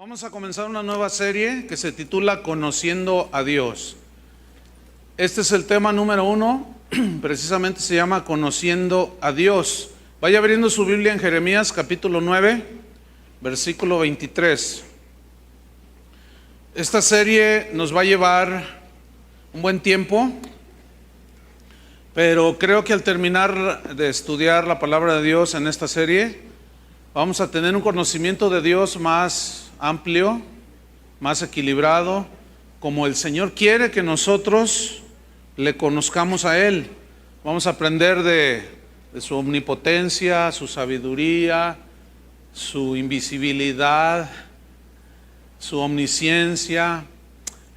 Vamos a comenzar una nueva serie que se titula Conociendo a Dios. Este es el tema número 1, precisamente se llama Conociendo a Dios. Vaya abriendo su Biblia en Jeremías capítulo 9, versículo 23. Esta serie nos va a llevar un buen tiempo, pero creo que al terminar de estudiar la palabra de Dios en esta serie, vamos a tener un conocimiento de Dios más amplio, más equilibrado, como el Señor quiere que nosotros le conozcamos a Él. Vamos a aprender de su omnipotencia, su sabiduría, su invisibilidad, su omnisciencia,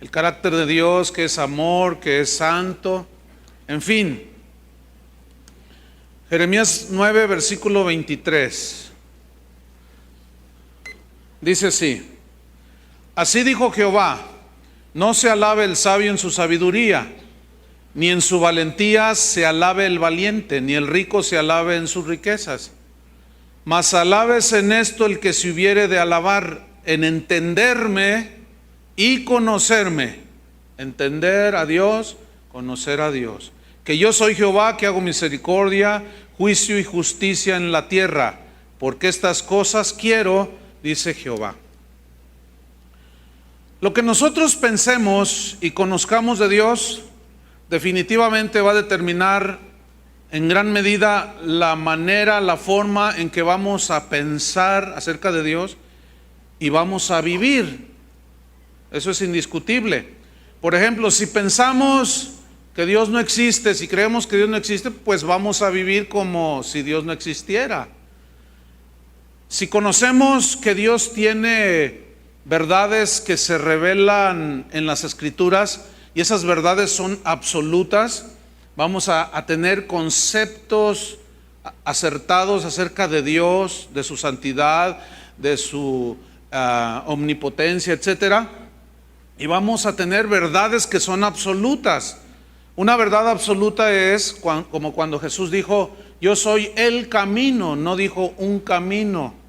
el carácter de Dios que es amor, que es santo, en fin. Jeremías 9, versículo 23. Dice así: así dijo Jehová, no se alabe el sabio en su sabiduría, ni en su valentía se alabe el valiente, ni el rico se alabe en sus riquezas. Mas alabes en esto el que se hubiere de alabar, en entenderme y conocerme. Entender a Dios, conocer a Dios. Que yo soy Jehová, que hago misericordia, juicio y justicia en la tierra, porque estas cosas quiero, dice Jehová. Lo que nosotros pensemos y conozcamos de Dios definitivamente va a determinar en gran medida la manera, la forma en que vamos a pensar acerca de Dios y vamos a vivir. Eso es indiscutible. Por ejemplo, si pensamos que Dios no existe, si creemos que Dios no existe, pues vamos a vivir como si Dios no existiera. Si conocemos que Dios tiene verdades que se revelan en las Escrituras y esas verdades son absolutas, vamos a tener conceptos acertados acerca de Dios, de su santidad, de su omnipotencia, etcétera, y vamos a tener verdades que son absolutas. Una verdad absoluta es como cuando Jesús dijo: yo soy el camino, no dijo un camino.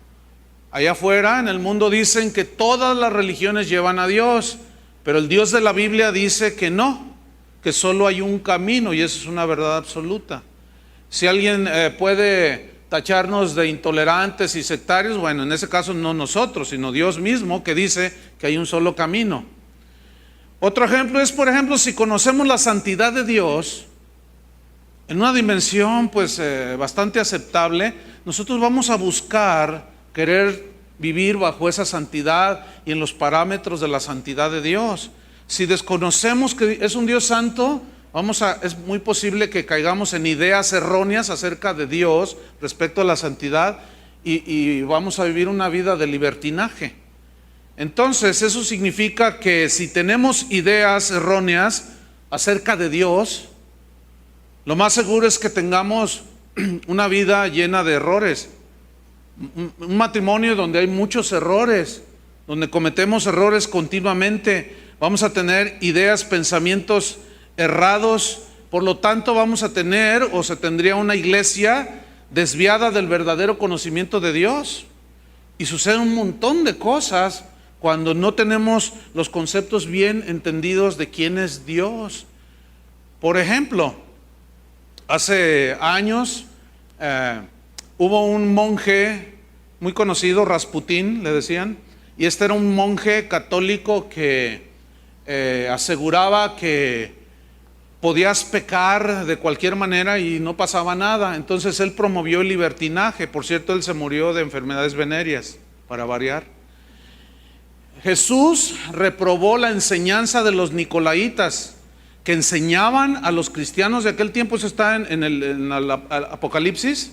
Allá afuera en el mundo dicen que todas las religiones llevan a Dios, pero el Dios de la Biblia dice que no, que solo hay un camino, y eso es una verdad absoluta. Si alguien puede tacharnos de intolerantes y sectarios, bueno, en ese caso no nosotros, sino Dios mismo, que dice que hay un solo camino. Otro ejemplo es, por ejemplo, si conocemos la santidad de Dios en una dimensión pues bastante aceptable, nosotros vamos a buscar querer vivir bajo esa santidad y en los parámetros de la santidad de Dios. Si desconocemos que es un Dios santo, es muy posible que caigamos en ideas erróneas acerca de Dios respecto a la santidad y vamos a vivir una vida de libertinaje. Entonces eso significa que si tenemos ideas erróneas acerca de Dios, lo más seguro es que tengamos una vida llena de errores. Un matrimonio donde hay muchos errores, donde cometemos errores continuamente, vamos a tener ideas, pensamientos errados. Por lo tanto vamos a tener, o se tendría, una iglesia desviada del verdadero conocimiento de Dios. Y sucede un montón de cosas cuando no tenemos los conceptos bien entendidos de quién es Dios. Por ejemplo, hace años hubo un monje muy conocido, Rasputín le decían, y este era un monje católico que aseguraba que podías pecar de cualquier manera y no pasaba nada. Entonces él promovió el libertinaje. Por cierto, él se murió de enfermedades venéreas, para variar. Jesús reprobó la enseñanza de los nicolaitas, que enseñaban a los cristianos de aquel tiempo. Eso está en el Apocalipsis,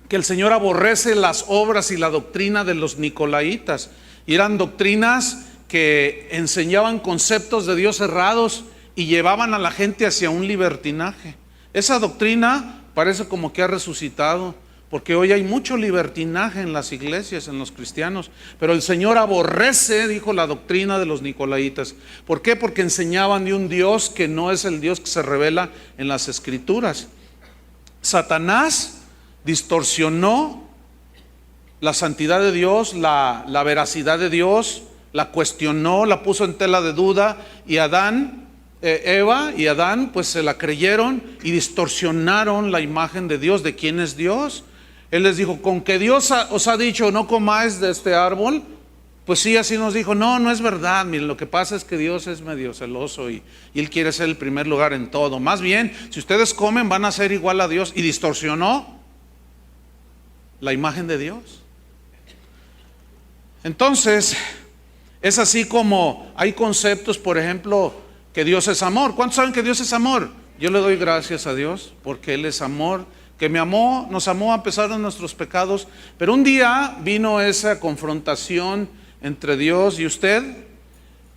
que el Señor aborrece las obras y la doctrina de los nicolaitas. Y eran doctrinas que enseñaban conceptos de Dios errados y llevaban a la gente hacia un libertinaje. Esa doctrina parece como que ha resucitado, porque hoy hay mucho libertinaje en las iglesias, en los cristianos. Pero el Señor aborrece, dijo, la doctrina de los nicolaitas. ¿Por qué? Porque enseñaban de un Dios que no es el Dios que se revela en las Escrituras. Satanás distorsionó la santidad de Dios, la veracidad de Dios, la cuestionó, la puso en tela de duda, y Eva y Adán pues se la creyeron y distorsionaron la imagen de Dios, de quién es Dios. Él les dijo, con que Dios os ha dicho no comáis de este árbol, pues sí, así nos dijo. No, no es verdad. Miren, lo que pasa es que Dios es medio celoso y Él quiere ser el primer lugar en todo. Más bien, si ustedes comen van a ser igual a Dios. Y distorsionó la imagen de Dios. Entonces, es así como hay conceptos, por ejemplo, que Dios es amor. ¿Cuántos saben que Dios es amor? Yo le doy gracias a Dios porque Él es amor, que me amó, nos amó a pesar de nuestros pecados. Pero un día vino esa confrontación entre Dios y usted,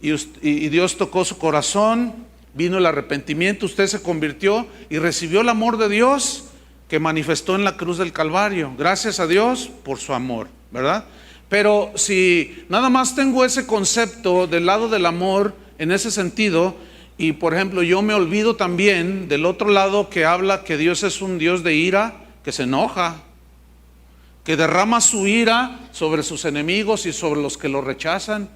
y Dios tocó su corazón, vino el arrepentimiento, usted se convirtió y recibió el amor de Dios que manifestó en la cruz del Calvario. Gracias a Dios por su amor, ¿verdad? Pero si nada más tengo ese concepto del lado del amor en ese sentido, y por ejemplo yo me olvido también del otro lado que habla que Dios es un Dios de ira, que se enoja, que derrama su ira sobre sus enemigos y sobre los que lo rechazan.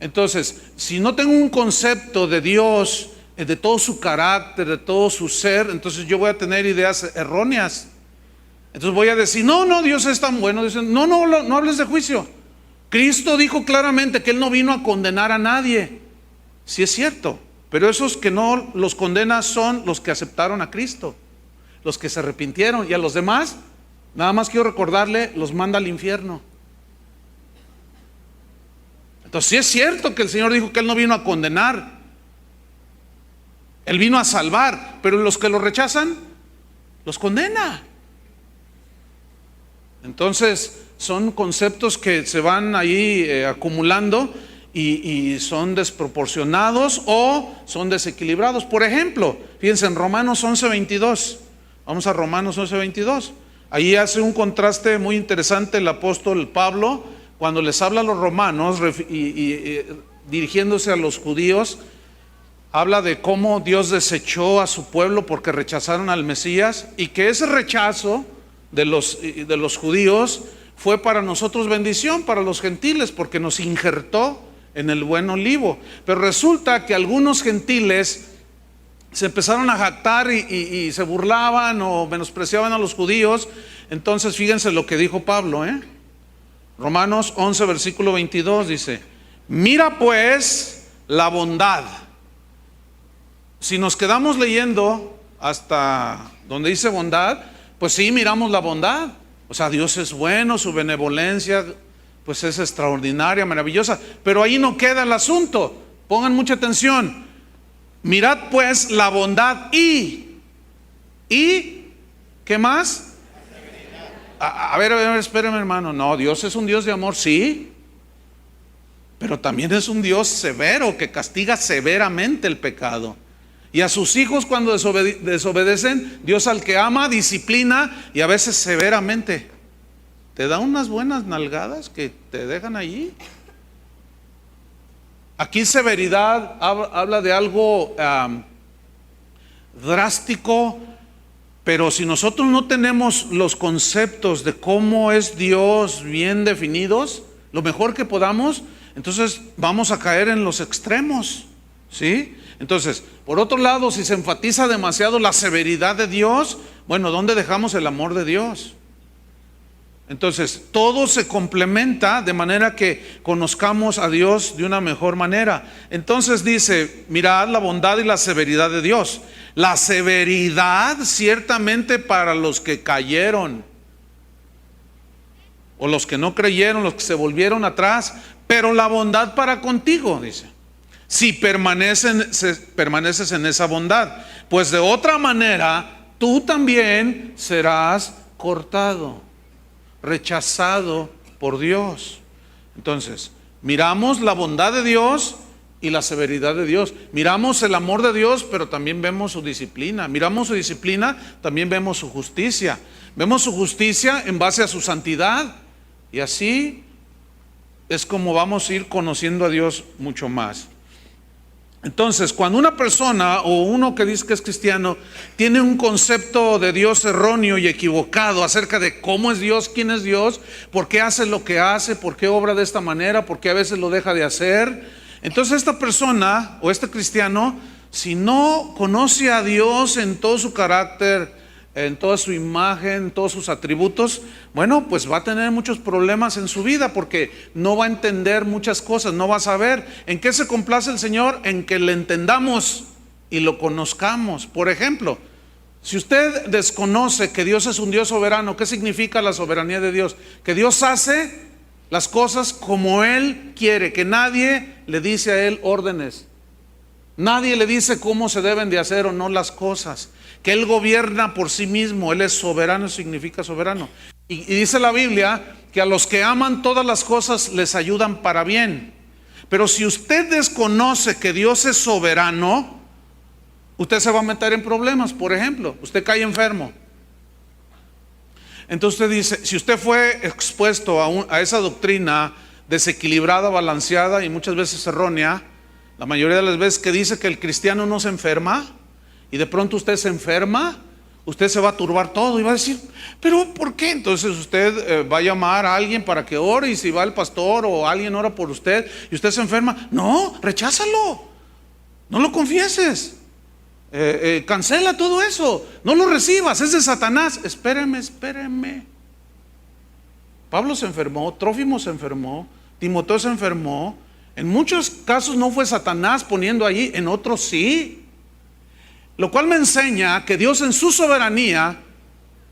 Entonces, si no tengo un concepto de Dios, de todo su carácter, de todo su ser, entonces yo voy a tener ideas erróneas. Entonces voy a decir, no, Dios es tan bueno. Dicen, no hables de juicio. Cristo dijo claramente que Él no vino a condenar a nadie. Sí es cierto, pero esos que no los condena son los que aceptaron a Cristo, los que se arrepintieron, y a los demás, nada más quiero recordarle, los manda al infierno. Entonces sí es cierto que el Señor dijo que Él no vino a condenar, Él vino a salvar, pero los que lo rechazan, los condena. Entonces son conceptos que se van ahí acumulando y son desproporcionados o son desequilibrados. Por ejemplo, fíjense en Romanos 11:22. Vamos a Romanos 11:22. Ahí hace un contraste muy interesante el apóstol Pablo cuando les habla a los romanos y dirigiéndose a los judíos. Habla de cómo Dios desechó a su pueblo porque rechazaron al Mesías, y que ese rechazo de los judíos fue para nosotros bendición, para los gentiles, porque nos injertó en el buen olivo. Pero resulta que algunos gentiles se empezaron a jactar y se burlaban o menospreciaban a los judíos. Entonces fíjense lo que dijo Pablo, Romanos 11 versículo 22 dice: mira pues la bondad. Si nos quedamos leyendo hasta donde dice bondad, pues sí, miramos la bondad. O sea, Dios es bueno, su benevolencia pues es extraordinaria, maravillosa. Pero ahí no queda el asunto. Pongan mucha atención. Mirad pues la bondad y ¿qué más? A ver, espérame, hermano. No, Dios es un Dios de amor, sí, pero también es un Dios severo, que castiga severamente el pecado. Y a sus hijos cuando desobedecen, Dios al que ama disciplina, y a veces severamente. Te da unas buenas nalgadas que te dejan allí. Aquí severidad habla de algo drástico, pero si nosotros no tenemos los conceptos de cómo es Dios bien definidos, lo mejor que podamos, entonces vamos a caer en los extremos, ¿sí? Entonces, por otro lado, si se enfatiza demasiado la severidad de Dios, bueno, ¿dónde dejamos el amor de Dios? Entonces, todo se complementa de manera que conozcamos a Dios de una mejor manera. Entonces dice, mirad la bondad y la severidad de Dios. La severidad ciertamente para los que cayeron, o los que no creyeron, los que se volvieron atrás, pero la bondad para contigo, dice, si permaneces en esa bondad, pues de otra manera tú también serás cortado, rechazado por Dios. Entonces, miramos la bondad de Dios y la severidad de Dios. Miramos el amor de Dios, pero también vemos su disciplina. Miramos su disciplina, también vemos su justicia. Vemos su justicia en base a su santidad. Y así es como vamos a ir conociendo a Dios mucho más. Entonces, cuando una persona o uno que dice que es cristiano tiene un concepto de Dios erróneo y equivocado acerca de cómo es Dios, quién es Dios, por qué hace lo que hace, por qué obra de esta manera, por qué a veces lo deja de hacer, entonces esta persona o este cristiano, si no conoce a Dios en todo su carácter, en toda su imagen, en todos sus atributos, bueno, pues va a tener muchos problemas en su vida porque no va a entender muchas cosas, no va a saber en qué se complace el Señor, en que le entendamos y lo conozcamos. Por ejemplo, si usted desconoce que Dios es un Dios soberano, ¿qué significa la soberanía de Dios? Que Dios hace las cosas como Él quiere, que nadie le dice a Él órdenes, nadie le dice cómo se deben de hacer o no las cosas, que Él gobierna por sí mismo, Él es soberano, significa soberano. Y dice la Biblia que a los que aman todas las cosas les ayudan para bien. Pero si usted desconoce que Dios es soberano, usted se va a meter en problemas. Por ejemplo, usted cae enfermo. Entonces usted dice, si usted fue expuesto a esa doctrina desequilibrada, balanceada y muchas veces errónea, la mayoría de las veces que dice que el cristiano no se enferma, y de pronto usted se enferma, usted se va a turbar todo y va a decir, pero ¿por qué? Entonces usted va a llamar a alguien para que ore, y si va el pastor o alguien ora por usted y usted se enferma, no, recházalo, no lo confieses, cancela todo eso, no lo recibas, es de Satanás. Espéreme. Pablo se enfermó, Trófimo se enfermó, Timoteo se enfermó. En muchos casos no fue Satanás poniendo allí, en otros sí. Lo cual me enseña que Dios en su soberanía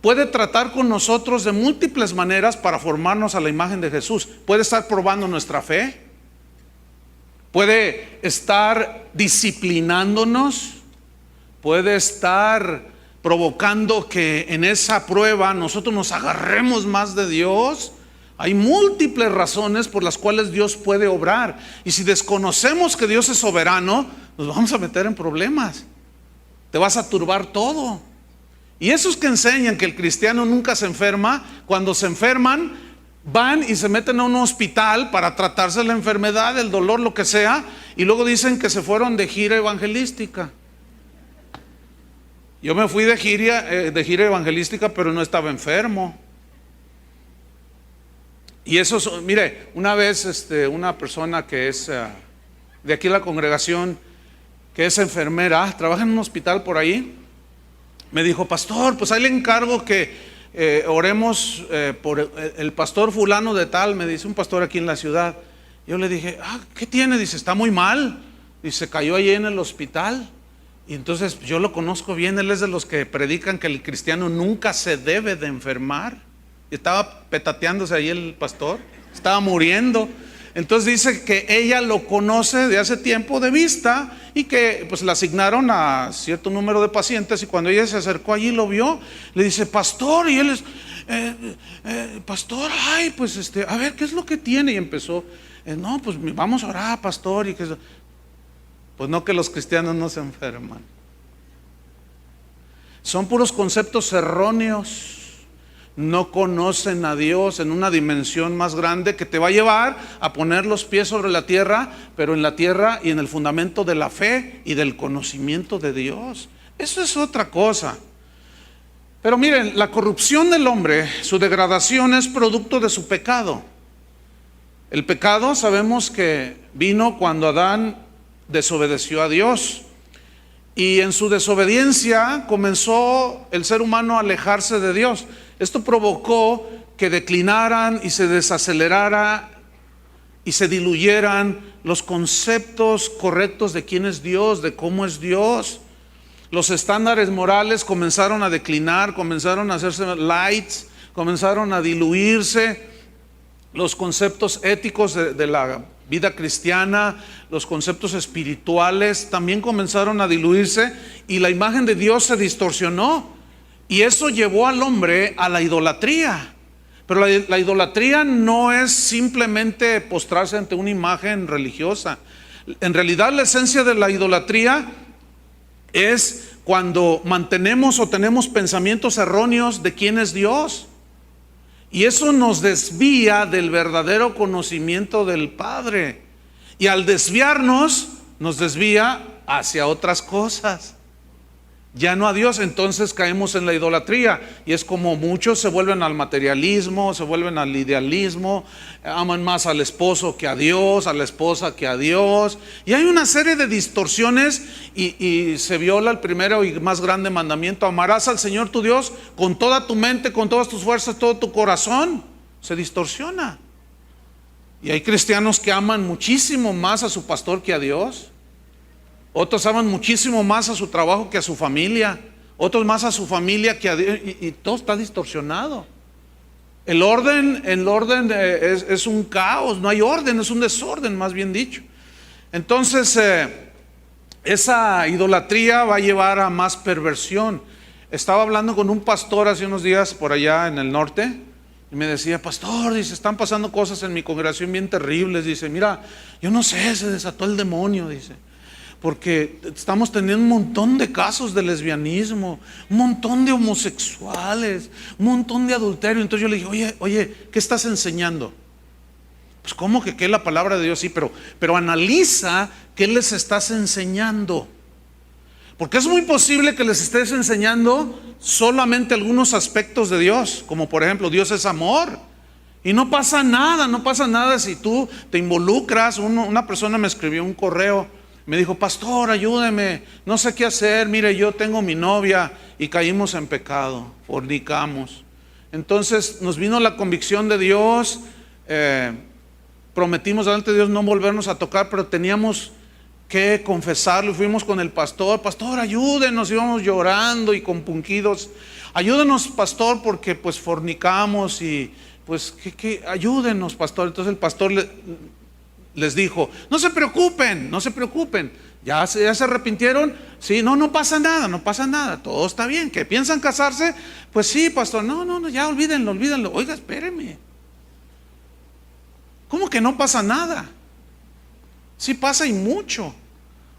puede tratar con nosotros de múltiples maneras para formarnos a la imagen de Jesús. Puede estar probando nuestra fe, puede estar disciplinándonos, puede estar provocando que en esa prueba nosotros nos agarremos más de Dios. Hay múltiples razones por las cuales Dios puede obrar, y si desconocemos que Dios es soberano, nos vamos a meter en problemas. Te vas a turbar todo. Y esos que enseñan que el cristiano nunca se enferma, cuando se enferman, van y se meten a un hospital para tratarse la enfermedad, el dolor, lo que sea, y luego dicen que se fueron de gira evangelística. Yo me fui de gira evangelística, pero no estaba enfermo. Y eso, mire, una vez una persona que es de aquí la congregación, que es enfermera, trabaja en un hospital por ahí, me dijo, pastor, pues ahí le encargo que oremos por el pastor fulano de tal, me dice, un pastor aquí en la ciudad. Yo le dije, ¿qué tiene? Dice, está muy mal. Dice, cayó allí en el hospital. Y entonces yo lo conozco bien, él es de los que predican que el cristiano nunca se debe de enfermar. Y estaba petateándose ahí el pastor, estaba muriendo. Entonces dice que ella lo conoce de hace tiempo de vista, y que pues le asignaron a cierto número de pacientes, y cuando ella se acercó allí lo vio, le dice, pastor, y él es, pastor, ay, pues a ver, ¿qué es lo que tiene? Y empezó, no, pues vamos a orar, pastor, y que pues no, que los cristianos no se enferman. Son puros conceptos erróneos. No conocen a Dios en una dimensión más grande que te va a llevar a poner los pies sobre la tierra, pero en la tierra y en el fundamento de la fe y del conocimiento de Dios. Eso es otra cosa. Pero miren, la corrupción del hombre, su degradación es producto de su pecado. El pecado sabemos que vino cuando Adán desobedeció a Dios. Y en su desobediencia comenzó el ser humano a alejarse de Dios. Esto provocó que declinaran y se desacelerara y se diluyeran los conceptos correctos de quién es Dios, de cómo es Dios. Los estándares morales comenzaron a declinar, comenzaron a hacerse lights, comenzaron a diluirse. Los conceptos éticos de la vida cristiana, los conceptos espirituales también comenzaron a diluirse, y la imagen de Dios se distorsionó, y eso llevó al hombre a la idolatría. Pero la idolatría no es simplemente postrarse ante una imagen religiosa. En realidad la esencia de la idolatría es cuando mantenemos o tenemos pensamientos erróneos de quién es Dios, y eso nos desvía del verdadero conocimiento del Padre. Y al desviarnos, nos desvía hacia otras cosas, ya no a Dios. Entonces caemos en la idolatría, y es como muchos se vuelven al materialismo, se vuelven al idealismo, aman más al esposo que a Dios, a la esposa que a Dios, y hay una serie de distorsiones, y se viola el primero y más grande mandamiento: amarás al Señor tu Dios con toda tu mente, con todas tus fuerzas, todo tu corazón. Se distorsiona, y hay cristianos que aman muchísimo más a su pastor que a Dios. Otros aman muchísimo más a su trabajo que a su familia. Otros más a su familia que a Dios. Y todo está distorsionado. El orden es un caos. No hay orden, es un desorden, más bien dicho. Entonces, esa idolatría va a llevar a más perversión. Estaba hablando con un pastor hace unos días por allá en el norte, y me decía: pastor, dice, están pasando cosas en mi congregación bien terribles. Dice, mira, yo no sé, se desató el demonio, dice, porque estamos teniendo un montón de casos de lesbianismo, un montón de homosexuales, un montón de adulterio. Entonces yo le dije: oye, ¿qué estás enseñando? Pues ¿cómo que qué? La palabra de Dios, sí, pero analiza qué les estás enseñando, porque es muy posible que les estés enseñando solamente algunos aspectos de Dios, como por ejemplo, Dios es amor, y no pasa nada si tú te involucras. Una persona me escribió un correo, me dijo: pastor, ayúdeme, no sé qué hacer, mire, yo tengo mi novia y caímos en pecado, fornicamos. Entonces nos vino la convicción de Dios, prometimos delante de Dios no volvernos a tocar, pero teníamos que confesarlo, y fuimos con el pastor: pastor, ayúdenos. Íbamos llorando y compungidos: ayúdenos, pastor, porque pues fornicamos, y pues ayúdenos, pastor. Entonces el pastor les dijo: no se preocupen, ya se arrepintieron, sí, no pasa nada, todo está bien. ¿Que piensan casarse? Pues sí, pastor. No, ya olvídenlo. Oiga, espéreme, ¿cómo que no pasa nada? Sí pasa, y mucho.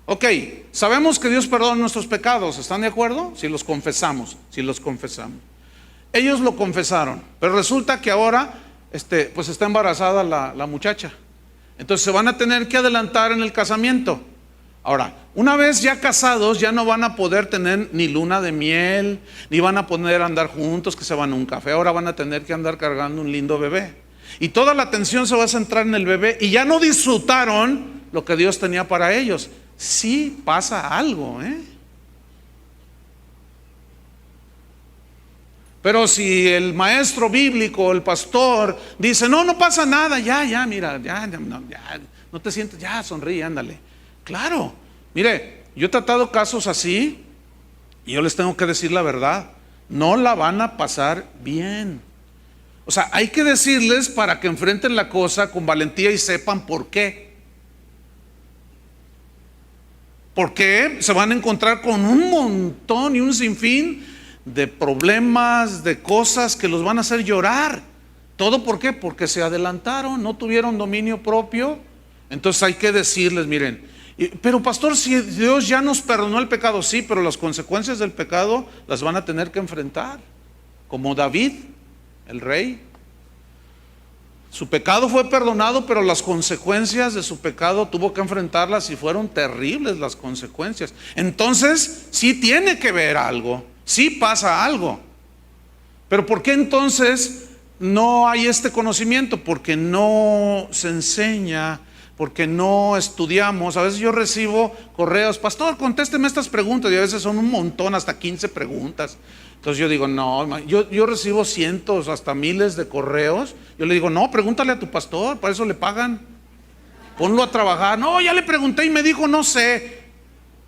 Ok, sabemos que Dios perdona nuestros pecados, ¿están de acuerdo? Si los confesamos. Ellos lo confesaron, pero resulta que ahora pues está embarazada la muchacha. Entonces se van a tener que adelantar en el casamiento. Ahora, una vez ya casados, ya no van a poder tener ni luna de miel, ni van a poder andar juntos, que se van a un café. Ahora van a tener que andar cargando un lindo bebé, y toda la atención se va a centrar en el bebé, y ya no disfrutaron lo que Dios tenía para ellos. Sí pasa algo, Pero si el maestro bíblico, el pastor, dice: no pasa nada, mira, no te sientes, ya sonríe, ándale. Claro, mire, yo he tratado casos así, y yo les tengo que decir la verdad: no la van a pasar bien. O sea, hay que decirles para que enfrenten la cosa con valentía y sepan por qué. Porque se van a encontrar con un montón y un sinfín de problemas, de cosas que los van a hacer llorar. ¿Todo por qué? Porque se adelantaron, no tuvieron dominio propio. Entonces hay que decirles: miren, pero pastor, si Dios ya nos perdonó el pecado, sí, pero las consecuencias del pecado las van a tener que enfrentar, como David, el rey. Su pecado fue perdonado, pero las consecuencias de su pecado tuvo que enfrentarlas, y fueron terribles las consecuencias. Entonces sí tiene que ver algo, sí pasa algo. Pero ¿por qué entonces no hay este conocimiento? Porque no se enseña, porque no estudiamos. A veces yo recibo correos: pastor, contésteme estas preguntas, y a veces son un montón, hasta 15 preguntas. Entonces yo digo: no, yo recibo cientos, hasta miles de correos. Yo le digo: no, pregúntale a tu pastor, para eso le pagan, ponlo a trabajar. No, ya le pregunté y me dijo no sé.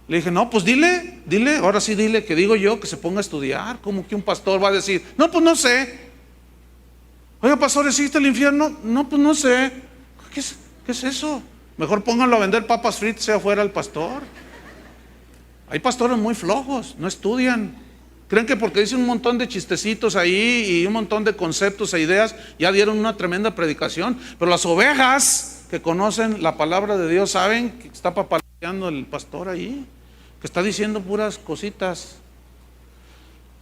Le dije: no, pues dile, ahora sí dile que digo yo que se ponga a estudiar. ¿Cómo que un pastor va a decir: no, pues no sé? Oiga, pastor, ¿existe el infierno? No, pues no sé. ¿Qué es eso? Mejor pónganlo a vender papas fritas sea afuera el pastor. Hay pastores muy flojos, no estudian. Creen que porque dicen un montón de chistecitos ahí y un montón de conceptos e ideas, ya dieron una tremenda predicación. Pero las ovejas que conocen la palabra de Dios saben que está papaloteando el pastor ahí, que está diciendo puras cositas.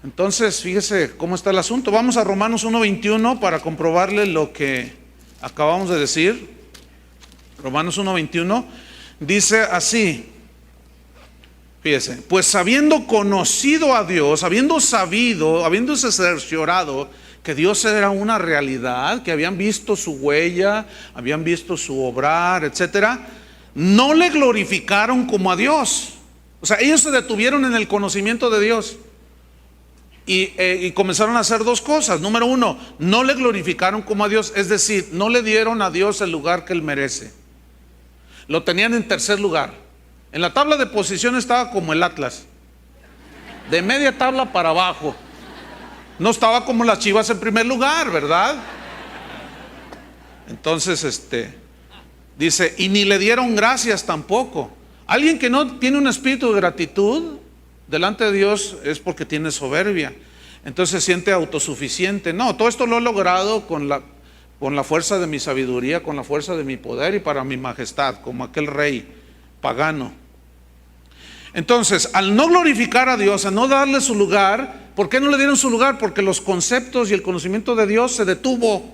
Entonces, fíjese cómo está el asunto. Vamos a Romanos 1:21 para comprobarle lo que acabamos de decir. Romanos 1:21 Dice así, fíjese, pues habiendo conocido a Dios, habiéndose cerciorado que Dios era una realidad, que habían visto su huella, habían visto su obrar, etcétera, no le glorificaron como a Dios. O sea, ellos se detuvieron en el conocimiento de Dios y comenzaron a hacer dos cosas. Número uno, no le glorificaron como a Dios, es decir, no le dieron a Dios el lugar que Él merece. Lo tenían en tercer lugar. En la tabla de posición estaba como el Atlas, de media tabla para abajo. No estaba como las Chivas en primer lugar, ¿verdad? Entonces, dice, y ni le dieron gracias tampoco. Alguien que no tiene un espíritu de gratitud delante de Dios es porque tiene soberbia. Entonces se siente autosuficiente. No, todo esto lo he logrado con la fuerza de mi sabiduría, con la fuerza de mi poder y para mi majestad, como aquel rey pagano. Entonces, al no glorificar a Dios, a no darle su lugar, ¿por qué no le dieron su lugar? Porque los conceptos y el conocimiento de Dios se detuvo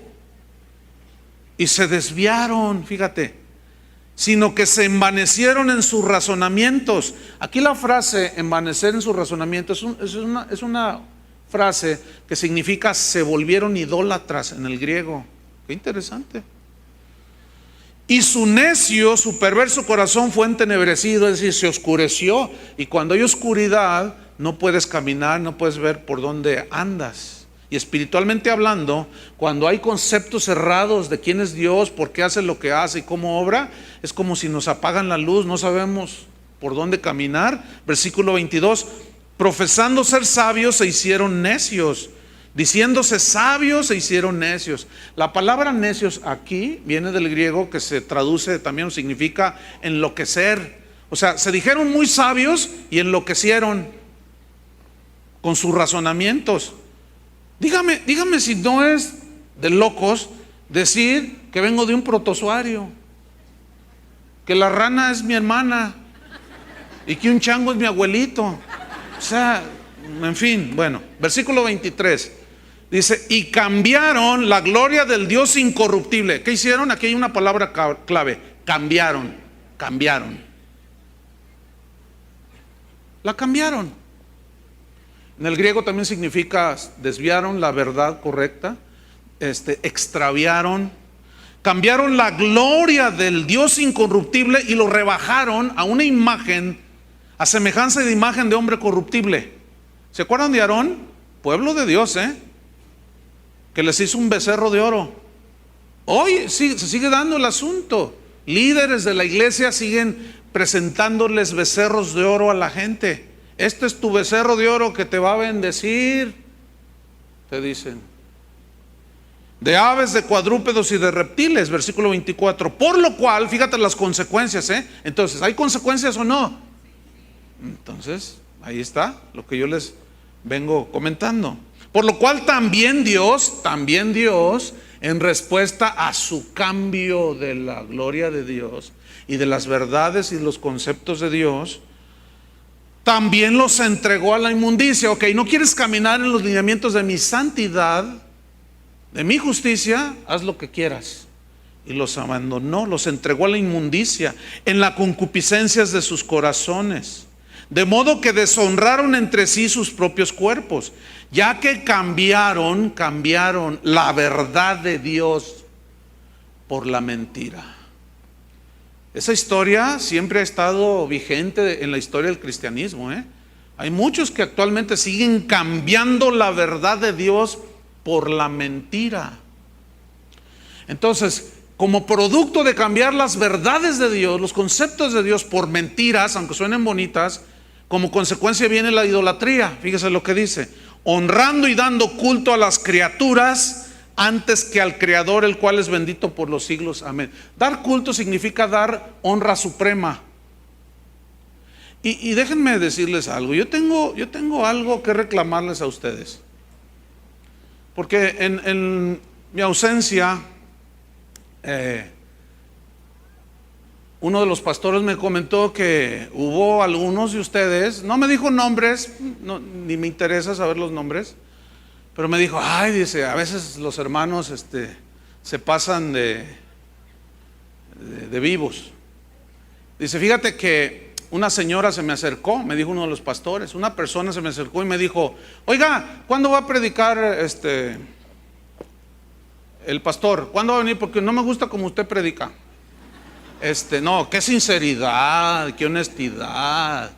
y se desviaron, fíjate, sino que se envanecieron en sus razonamientos. Aquí la frase envanecer en sus razonamientos es una frase que significa se volvieron idólatras en el griego. Qué interesante. Y su necio, su perverso corazón fue entenebrecido, es decir, se oscureció. Y cuando hay oscuridad, no puedes caminar, no puedes ver por dónde andas. Y espiritualmente hablando, cuando hay conceptos cerrados de quién es Dios, por qué hace lo que hace y cómo obra, es como si nos apagan la luz, no sabemos por dónde caminar. Versículo 22, profesando ser sabios se hicieron necios. Diciéndose sabios se hicieron necios. La palabra necios aquí viene del griego que se traduce también, significa enloquecer. O sea, se dijeron muy sabios y enloquecieron con sus razonamientos. Dígame si no es de locos decir que vengo de un protozoario, que la rana es mi hermana y que un chango es mi abuelito. O sea, en fin, bueno, versículo 23. Dice, y cambiaron la gloria del Dios incorruptible. ¿Qué hicieron? Aquí hay una palabra clave. Cambiaron. La cambiaron. En el griego también significa desviaron la verdad correcta, extraviaron, cambiaron la gloria del Dios incorruptible y lo rebajaron a una imagen, a semejanza de imagen de hombre corruptible. ¿Se acuerdan de Aarón? Pueblo de Dios, que les hizo un becerro de oro. Hoy se sigue dando el asunto. Líderes de la iglesia siguen presentándoles becerros de oro a la gente. Este es tu becerro de oro que te va a bendecir, te dicen. De aves, de cuadrúpedos y de reptiles, versículo 24. Por lo cual, fíjate las consecuencias, Entonces, ¿hay consecuencias o no? Entonces, ahí está lo que yo les vengo comentando. Por lo cual también Dios, en respuesta a su cambio de la gloria de Dios y de las verdades y los conceptos de Dios, también los entregó a la inmundicia. Ok, no quieres caminar en los lineamientos de mi santidad, de mi justicia, haz lo que quieras. Y los abandonó, los entregó a la inmundicia, en las concupiscencias de sus corazones. De modo que deshonraron entre sí sus propios cuerpos, ya que cambiaron la verdad de Dios por la mentira. Esa historia siempre ha estado vigente en la historia del cristianismo, Hay muchos que actualmente siguen cambiando la verdad de Dios por la mentira. Entonces, como producto de cambiar las verdades de Dios, los conceptos de Dios por mentiras, aunque suenen bonitas, como consecuencia viene la idolatría. Fíjese lo que dice: honrando y dando culto a las criaturas antes que al Creador, el cual es bendito por los siglos. Amén. Dar culto significa dar honra suprema. Y déjenme decirles algo. Yo tengo algo que reclamarles a ustedes, porque en mi ausencia, uno de los pastores me comentó que hubo algunos de ustedes, no me dijo nombres, ni me interesa saber los nombres, pero me dijo, dice, a veces los hermanos se pasan de vivos. Dice, fíjate que una señora se me acercó, me dijo uno de los pastores, una persona se me acercó y me dijo, oiga, ¿cuándo va a predicar el pastor? ¿Cuándo va a venir? Porque no me gusta como usted predica. No, qué sinceridad, qué honestidad.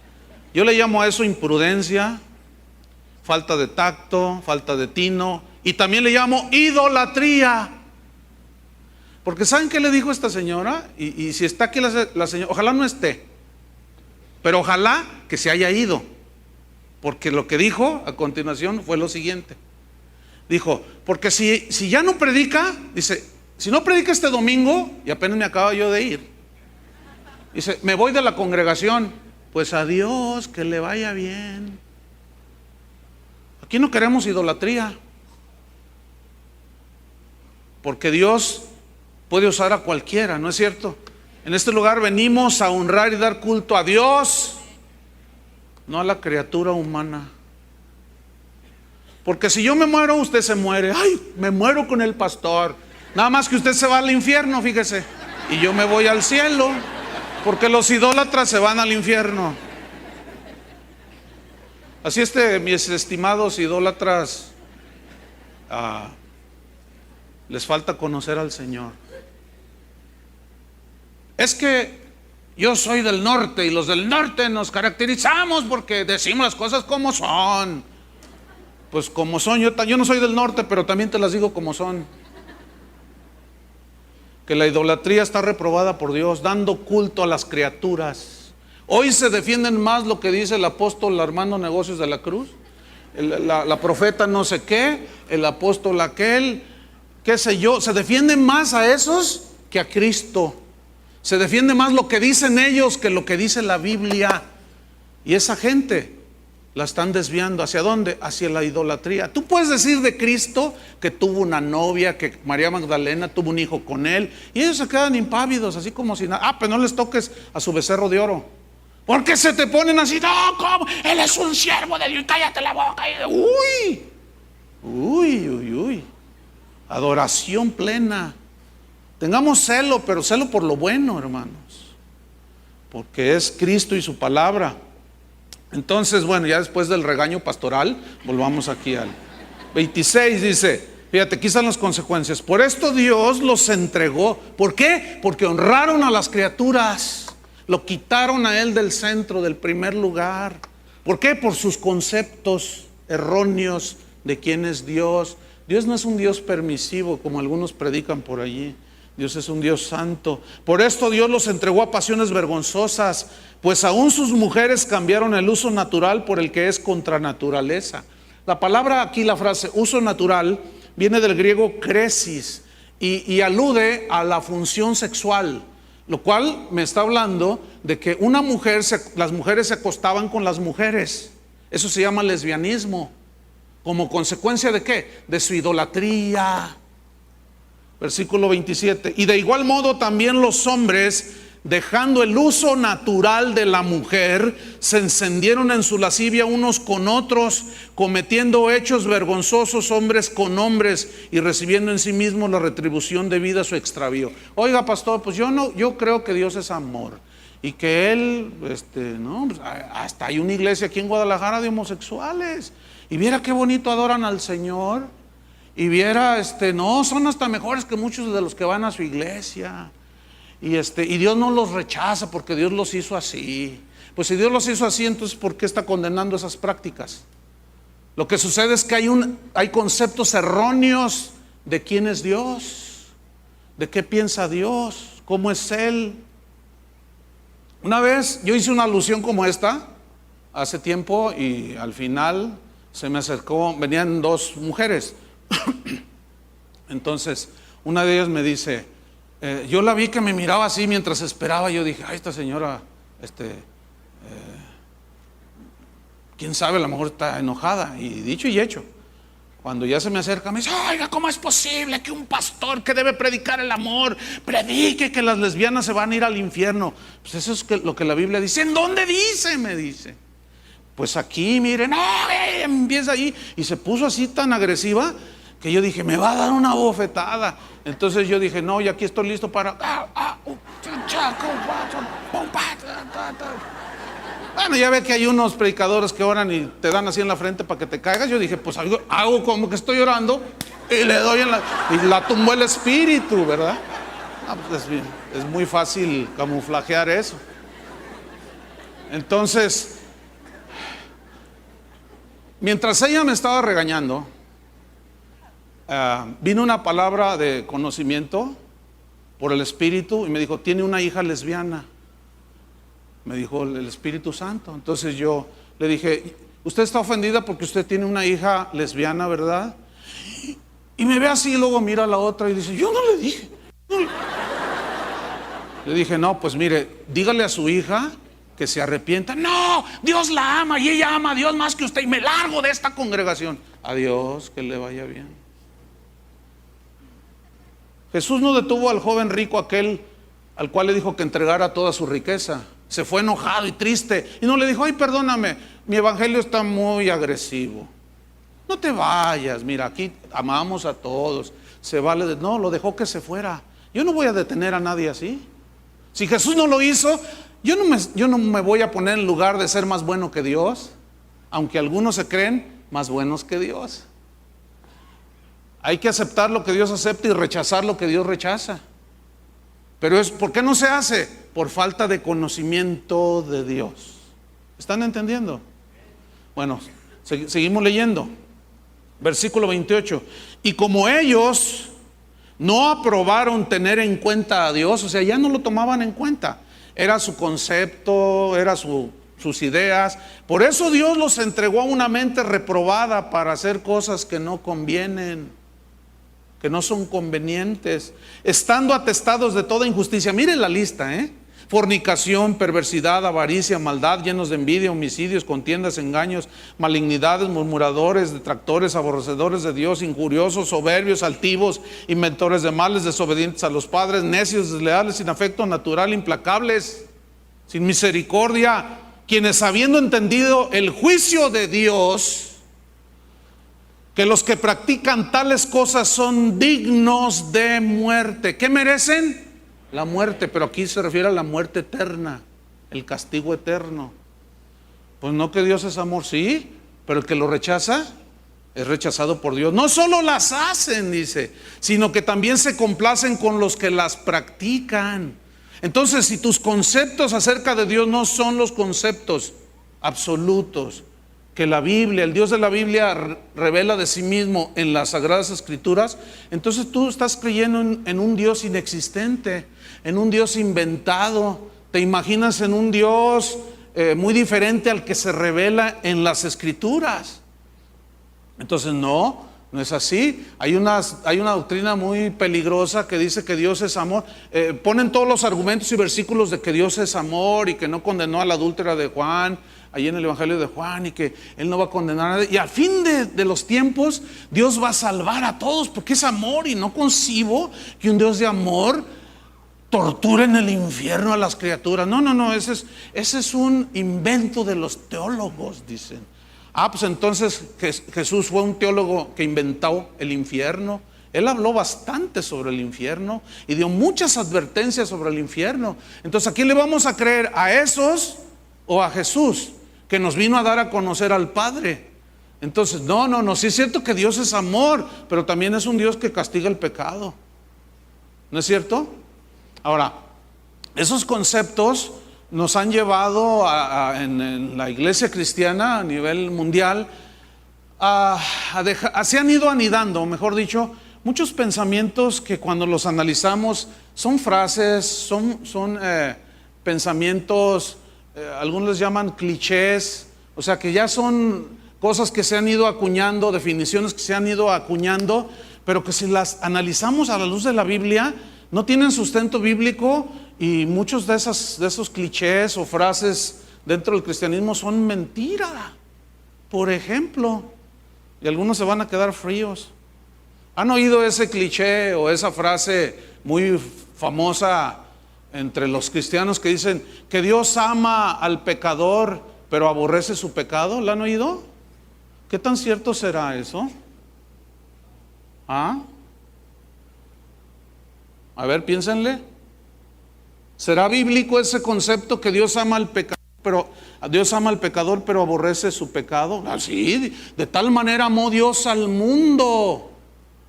Yo le llamo a eso imprudencia, falta de tacto, falta de tino, y también le llamo idolatría. Porque ¿saben qué le dijo esta señora? Y si está aquí la señora, ojalá no esté, pero ojalá que se haya ido, porque lo que dijo a continuación fue lo siguiente. Dijo, porque si ya no predica, dice, si no predica este domingo, y apenas me acabo yo de ir, dice, me voy de la congregación. Pues adiós, que le vaya bien. Aquí no queremos idolatría, porque Dios puede usar a cualquiera, ¿no es cierto? En este lugar venimos a honrar y dar culto a Dios, no a la criatura humana. Porque si yo me muero, usted se muere. Ay, me muero con el pastor. Nada más que usted se va al infierno, fíjese, y yo me voy al cielo, porque los idólatras se van al infierno. Así mis estimados idólatras, les falta conocer al Señor. Es que yo soy del norte y los del norte nos caracterizamos porque decimos las cosas como son. Pues como son, yo no soy del norte, pero también te las digo como son. Que la idolatría está reprobada por Dios, dando culto a las criaturas. Hoy se defienden más lo que dice el apóstol Armando Negocios de la Cruz, la profeta no sé qué, el apóstol aquel, qué sé yo. Se defienden más a esos que a Cristo. Se defiende más lo que dicen ellos que lo que dice la Biblia. Y esa gente la están desviando. ¿Hacia dónde? Hacia la idolatría. Tú puedes decir de Cristo que tuvo una novia, que María Magdalena tuvo un hijo con él, y ellos se quedan impávidos, así como si nada. Pero no les toques a su becerro de oro. ¿Por qué se te ponen así? No, ¿cómo? Él es un siervo de Dios, cállate la boca. Uy. Adoración plena. Tengamos celo, pero celo por lo bueno, hermanos, porque es Cristo y su palabra. Entonces, bueno, ya después del regaño pastoral, volvamos aquí al 26, dice, fíjate, aquí están las consecuencias. Por esto Dios los entregó. ¿Por qué? Porque honraron a las criaturas, lo quitaron a Él del centro, del primer lugar. ¿Por qué? Por sus conceptos erróneos de quién es Dios. Dios no es un Dios permisivo como algunos predican por allí. Dios es un Dios santo. Por esto Dios los entregó a pasiones vergonzosas, pues aún sus mujeres cambiaron el uso natural por el que es contra naturaleza. La palabra aquí, la frase uso natural, viene del griego kresis y alude a la función sexual, lo cual me está hablando de que las mujeres se acostaban con las mujeres. Eso se llama lesbianismo. ¿Como consecuencia de qué? De su idolatría. Versículo 27. Y de igual modo también los hombres, dejando el uso natural de la mujer, se encendieron en su lascivia unos con otros, cometiendo hechos vergonzosos hombres con hombres y recibiendo en sí mismos la retribución debida a su extravío. Oiga, pastor, pues yo creo que Dios es amor y que Él, no, pues hasta hay una iglesia aquí en Guadalajara de homosexuales y viera qué bonito adoran al Señor. Y viera, no, son hasta mejores que muchos de los que van a su iglesia. Y Dios no los rechaza porque Dios los hizo así. Pues si Dios los hizo así, entonces ¿por qué está condenando esas prácticas? Lo que sucede es que hay conceptos erróneos de quién es Dios, de qué piensa Dios, cómo es Él. Una vez yo hice una alusión como esta hace tiempo y al final se me acercó, venían dos mujeres. Entonces una de ellas me dice, yo la vi que me miraba así mientras esperaba. Yo dije, ay, esta señora, quién sabe, a lo mejor está enojada. Y dicho y hecho, cuando ya se me acerca, me dice, oiga, ¿cómo es posible que un pastor que debe predicar el amor predique que las lesbianas se van a ir al infierno? Pues eso es lo que la Biblia dice. ¿En dónde dice? Me dice. Pues aquí, miren, empieza ahí. Y se puso así tan agresiva que yo dije, me va a dar una bofetada. Entonces yo dije, no, y aquí estoy listo para... Bueno, ya ve que hay unos predicadores que oran y te dan así en la frente para que te caigas. Yo dije, pues hago como que estoy orando y le doy y la tumbó el espíritu, ¿verdad? Pues es muy fácil camuflajear eso. Entonces, mientras ella me estaba regañando, vino una palabra de conocimiento por el Espíritu y me dijo, tiene una hija lesbiana. Me dijo el Espíritu Santo. Entonces yo le dije, usted está ofendida porque usted tiene una hija lesbiana, ¿verdad? Y me ve así y luego mira a la otra y dice, yo no le dije. Le dije, no, pues mire, dígale a su hija que se arrepienta. No, Dios la ama y ella ama a Dios más que usted y me largo de esta congregación. Adiós, que le vaya bien. Jesús no detuvo al joven rico aquel al cual le dijo que entregara toda su riqueza. Se fue enojado y triste y no le dijo, ay, perdóname, mi evangelio está muy agresivo. No te vayas, mira, aquí amamos a todos, se vale no, lo dejó que se fuera. Yo no voy a detener a nadie así. Si Jesús no lo hizo, yo no me voy a poner en lugar de ser más bueno que Dios, aunque algunos se creen más buenos que Dios. Hay que aceptar lo que Dios acepta y rechazar lo que Dios rechaza. Pero ¿por qué no se hace? Por falta de conocimiento de Dios. ¿Están entendiendo? Bueno, seguimos leyendo. Versículo 28. Y como ellos no aprobaron tener en cuenta a Dios, o sea, ya no lo tomaban en cuenta. Era su concepto, era sus ideas. Por eso Dios los entregó a una mente reprobada para hacer cosas que no convienen, que no son convenientes, estando atestados de toda injusticia. Miren la lista, fornicación, perversidad, avaricia, maldad, llenos de envidia, homicidios, contiendas, engaños, malignidades, murmuradores, detractores, aborrecedores de Dios, injuriosos, soberbios, altivos, inventores de males, desobedientes a los padres, necios, desleales, sin afecto natural, implacables, sin misericordia, quienes habiendo entendido el juicio de Dios, que los que practican tales cosas son dignos de muerte. ¿Qué merecen? La muerte, pero aquí se refiere a la muerte eterna, el castigo eterno. Pues no, que Dios es amor, sí, pero el que lo rechaza es rechazado por Dios. No solo las hacen, dice, sino que también se complacen con los que las practican. Entonces, si tus conceptos acerca de Dios no son los conceptos absolutos que la Biblia, el Dios de la Biblia revela de sí mismo en las Sagradas Escrituras, entonces tú estás creyendo en un Dios inexistente, en un Dios inventado. Te imaginas en un Dios muy diferente al que se revela en las Escrituras. Entonces no es así. Hay una doctrina muy peligrosa que dice que Dios es amor. Ponen todos los argumentos y versículos de que Dios es amor y que no condenó a la adúltera de Juan, ahí en el Evangelio de Juan, y que Él no va a condenar a nadie. Y al fin de los tiempos, Dios va a salvar a todos porque es amor, y no concibo que un Dios de amor torture en el infierno a las criaturas. No, ese es un invento de los teólogos, dicen. Pues entonces Jesús fue un teólogo que inventó el infierno. Él habló bastante sobre el infierno y dio muchas advertencias sobre el infierno. Entonces, ¿a quién le vamos a creer? ¿A esos o a Jesús, que nos vino a dar a conocer al Padre? Entonces, no, sí es cierto que Dios es amor, pero también es un Dios que castiga el pecado. ¿No es cierto? Ahora, esos conceptos nos han llevado en la iglesia cristiana a nivel mundial se han ido anidando, mejor dicho, muchos pensamientos que cuando los analizamos son frases, son pensamientos, algunos les llaman clichés, o sea que ya son cosas que se han ido acuñando, definiciones que se han ido acuñando, pero que si las analizamos a la luz de la Biblia no tienen sustento bíblico, y muchos de esos clichés o frases dentro del cristianismo son mentira. Por ejemplo, y algunos se van a quedar fríos. ¿Han oído ese cliché o esa frase muy famosa entre los cristianos que dicen que Dios ama al pecador pero aborrece su pecado? ¿La han oído? ¿Qué tan cierto será eso? ¿Ah? A ver, piénsenle. ¿Será bíblico ese concepto que Dios ama al pecador, pero aborrece su pecado? Así, de tal manera amó Dios al mundo,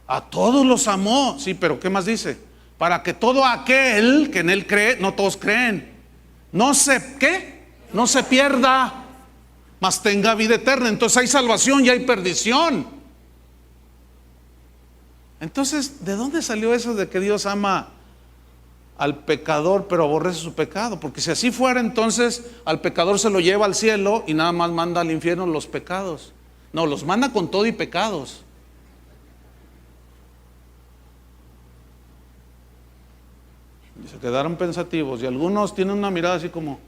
a todos los amó. Sí, pero ¿qué más dice? Para que todo aquel que en él cree, no todos creen, no se pierda, mas tenga vida eterna. Entonces hay salvación y hay perdición. Entonces, ¿de dónde salió eso de que Dios ama al pecador pero aborrece su pecado? Porque si así fuera, entonces al pecador se lo lleva al cielo y nada más manda al infierno los pecados. No, los manda con todo y pecados. Y se quedaron pensativos y algunos tienen una mirada así como: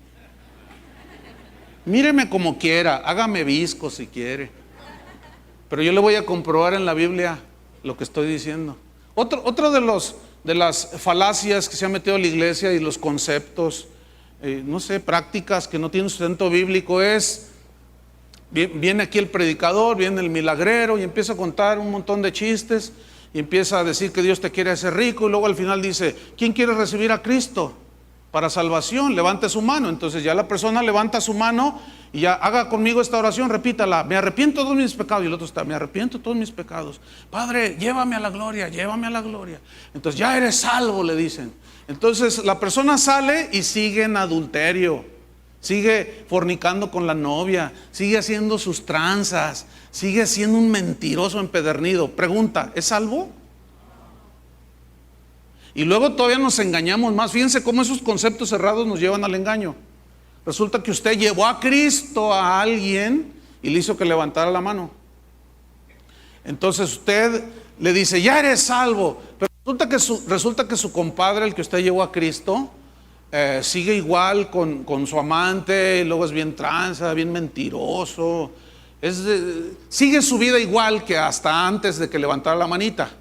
míreme como quiera, hágame visco si quiere, pero yo le voy a comprobar en la Biblia lo que estoy diciendo. Otro de las falacias que se ha metido a la iglesia y los conceptos, no sé, prácticas que no tienen sustento bíblico es: viene aquí el predicador, viene el milagrero y empieza a contar un montón de chistes y empieza a decir que Dios te quiere hacer rico, y luego al final dice: ¿quién quiere recibir a Cristo para salvación? Levante su mano. Entonces ya la persona levanta su mano y ya: haga conmigo esta oración, repítala: me arrepiento de todos mis pecados. Y el otro está: me arrepiento de todos mis pecados. Padre, llévame a la gloria, llévame a la gloria. Entonces ya eres salvo, le dicen. Entonces la persona sale y sigue en adulterio, sigue fornicando con la novia, sigue haciendo sus tranzas, sigue siendo un mentiroso empedernido. Pregunta: ¿es salvo? Y luego todavía nos engañamos más. Fíjense cómo esos conceptos cerrados nos llevan al engaño. Resulta que usted llevó a Cristo a alguien y le hizo que levantara la mano. Entonces usted le dice: ya eres salvo. Pero resulta que su compadre, el que usted llevó a Cristo, sigue igual con su amante, y luego es bien tranza, bien mentiroso. Sigue su vida igual que hasta antes de que levantara la manita.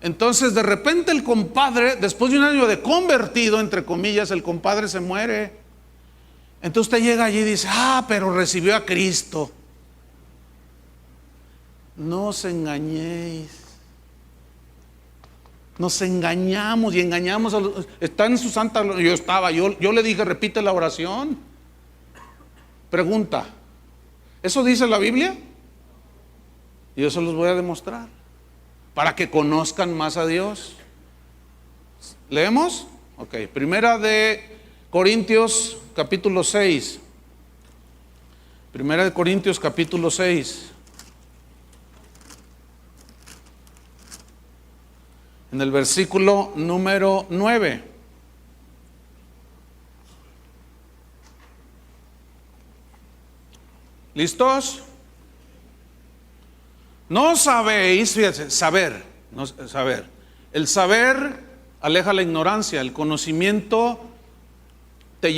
Entonces de repente el compadre, después de un año de convertido, entre comillas, el compadre se muere. Entonces usted llega allí y dice: pero recibió a Cristo. No os engañéis. Nos engañamos y engañamos a los. Está en su santa. Yo le dije: repite la oración. Pregunta: ¿eso dice la Biblia? Y yo se los voy a demostrar, para que conozcan más a Dios. ¿Leemos? Ok, Primera de Corintios capítulo 6. Primera de Corintios capítulo 6. En el versículo número 9. ¿Listos? No sabéis, fíjense, saber. El saber aleja la ignorancia. El conocimiento de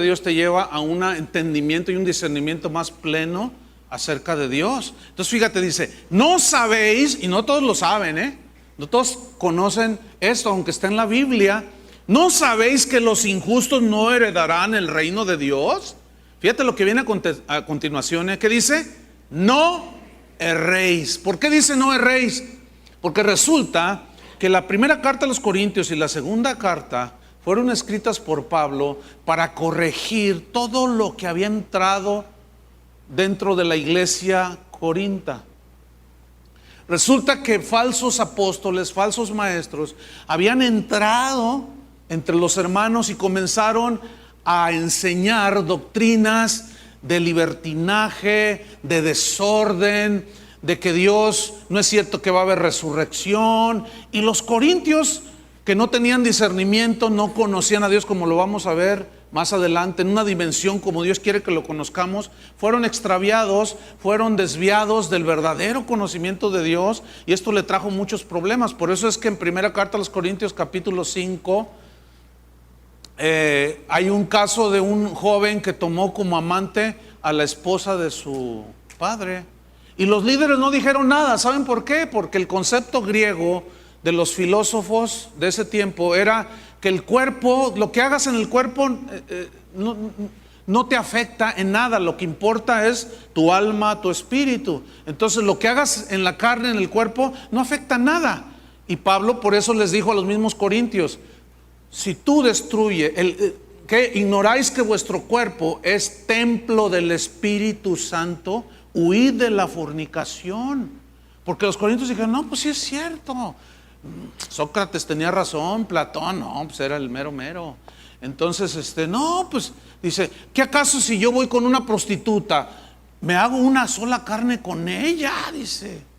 Dios te lleva a un entendimiento y un discernimiento más pleno acerca de Dios. Entonces fíjate, dice: no sabéis, y no todos lo saben, no todos conocen esto, aunque está en la Biblia. ¿No sabéis que los injustos no heredarán el reino de Dios? Fíjate lo que viene a continuación, ¿qué dice? No erréis. ¿Por qué dice no erréis? Porque resulta que la primera carta a los Corintios y la segunda carta fueron escritas por Pablo para corregir todo lo que había entrado dentro de la iglesia corinta. Resulta que falsos apóstoles, falsos maestros habían entrado entre los hermanos y comenzaron a enseñar doctrinas de libertinaje, de desorden, de que Dios, no es cierto que va a haber resurrección. Y los corintios, que no tenían discernimiento, no conocían a Dios, como lo vamos a ver más adelante, en una dimensión como Dios quiere que lo conozcamos, fueron extraviados, fueron desviados del verdadero conocimiento de Dios, y esto le trajo muchos problemas. Por eso es que en primera carta a los Corintios capítulo 5 hay un caso de un joven que tomó como amante a la esposa de su padre, y los líderes no dijeron nada. ¿Saben por qué? Porque el concepto griego de los filósofos de ese tiempo era que el cuerpo, lo que hagas en el cuerpo no te afecta en nada. Lo que importa es tu alma, tu espíritu. Entonces lo que hagas en la carne, en el cuerpo, no afecta nada. Y Pablo por eso les dijo a los mismos corintios: si tú destruyes, que ignoráis que vuestro cuerpo es templo del Espíritu Santo, huid de la fornicación. Porque los corintios dijeron: no, pues sí es cierto, Sócrates tenía razón, Platón, no, pues era el mero mero. Entonces, no, pues dice: ¿qué acaso si yo voy con una prostituta, me hago una sola carne con ella? Dice.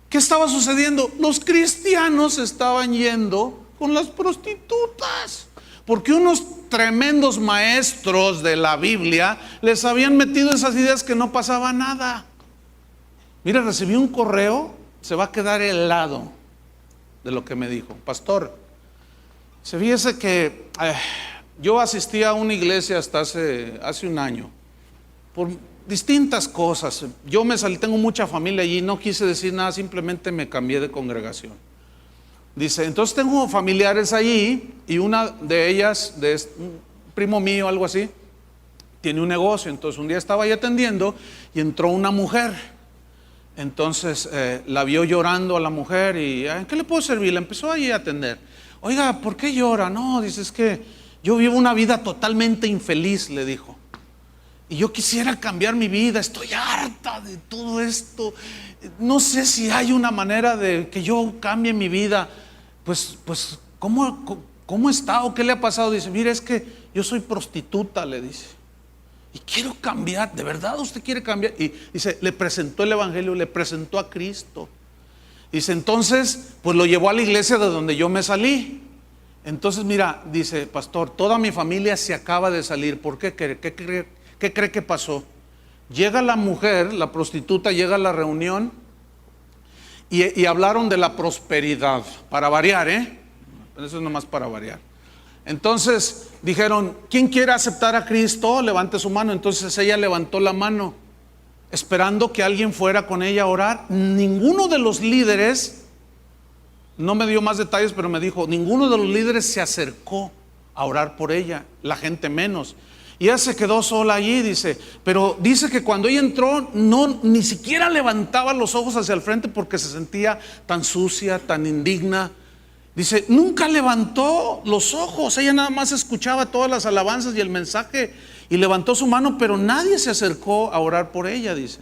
¿Qué estaba sucediendo? Los cristianos estaban yendo con las prostitutas, porque unos tremendos maestros de la Biblia les habían metido esas ideas que no pasaba nada. Mira, recibí un correo, se va a quedar helado de lo que me dijo. Pastor, se fíjese que yo asistí a una iglesia hasta hace un año, por distintas cosas. Yo me salí, tengo mucha familia allí, no quise decir nada, simplemente me cambié de congregación. Dice, entonces tengo familiares allí, y una de ellas, un primo mío, algo así, tiene un negocio. Entonces un día estaba ahí atendiendo y entró una mujer. Entonces la vio llorando a la mujer y: ¿en qué le puedo servir? La empezó ahí a atender. Oiga, ¿por qué llora? No, dice, es que yo vivo una vida totalmente infeliz, le dijo. Y yo quisiera cambiar mi vida, estoy harta de todo esto. No sé si hay una manera de que yo cambie mi vida. Pues, ¿cómo está o qué le ha pasado? Dice: mire, es que yo soy prostituta, le dice, y quiero cambiar. ¿De verdad usted quiere cambiar? Y dice, le presentó el evangelio, le presentó a Cristo. Dice, entonces, pues lo llevó a la iglesia de donde yo me salí. Entonces, mira, dice, pastor, toda mi familia se acaba de salir. ¿Por qué? ¿Qué cree que pasó? Llega la mujer, la prostituta, llega a la reunión y hablaron de la prosperidad, para variar, eso es nomás para variar. Entonces dijeron: ¿quién quiere aceptar a Cristo? Levante su mano. Entonces ella levantó la mano, esperando que alguien fuera con ella a orar. Ninguno de los líderes, no me dio más detalles, pero me dijo, ninguno de los líderes se acercó a orar por ella, la gente menos. Y ella se quedó sola allí, dice. Pero dice que cuando ella entró, ni siquiera levantaba los ojos hacia el frente, porque se sentía tan sucia, tan indigna. Dice, nunca levantó los ojos, ella nada más escuchaba todas las alabanzas y el mensaje, y levantó su mano, pero nadie se acercó a orar por ella, dice.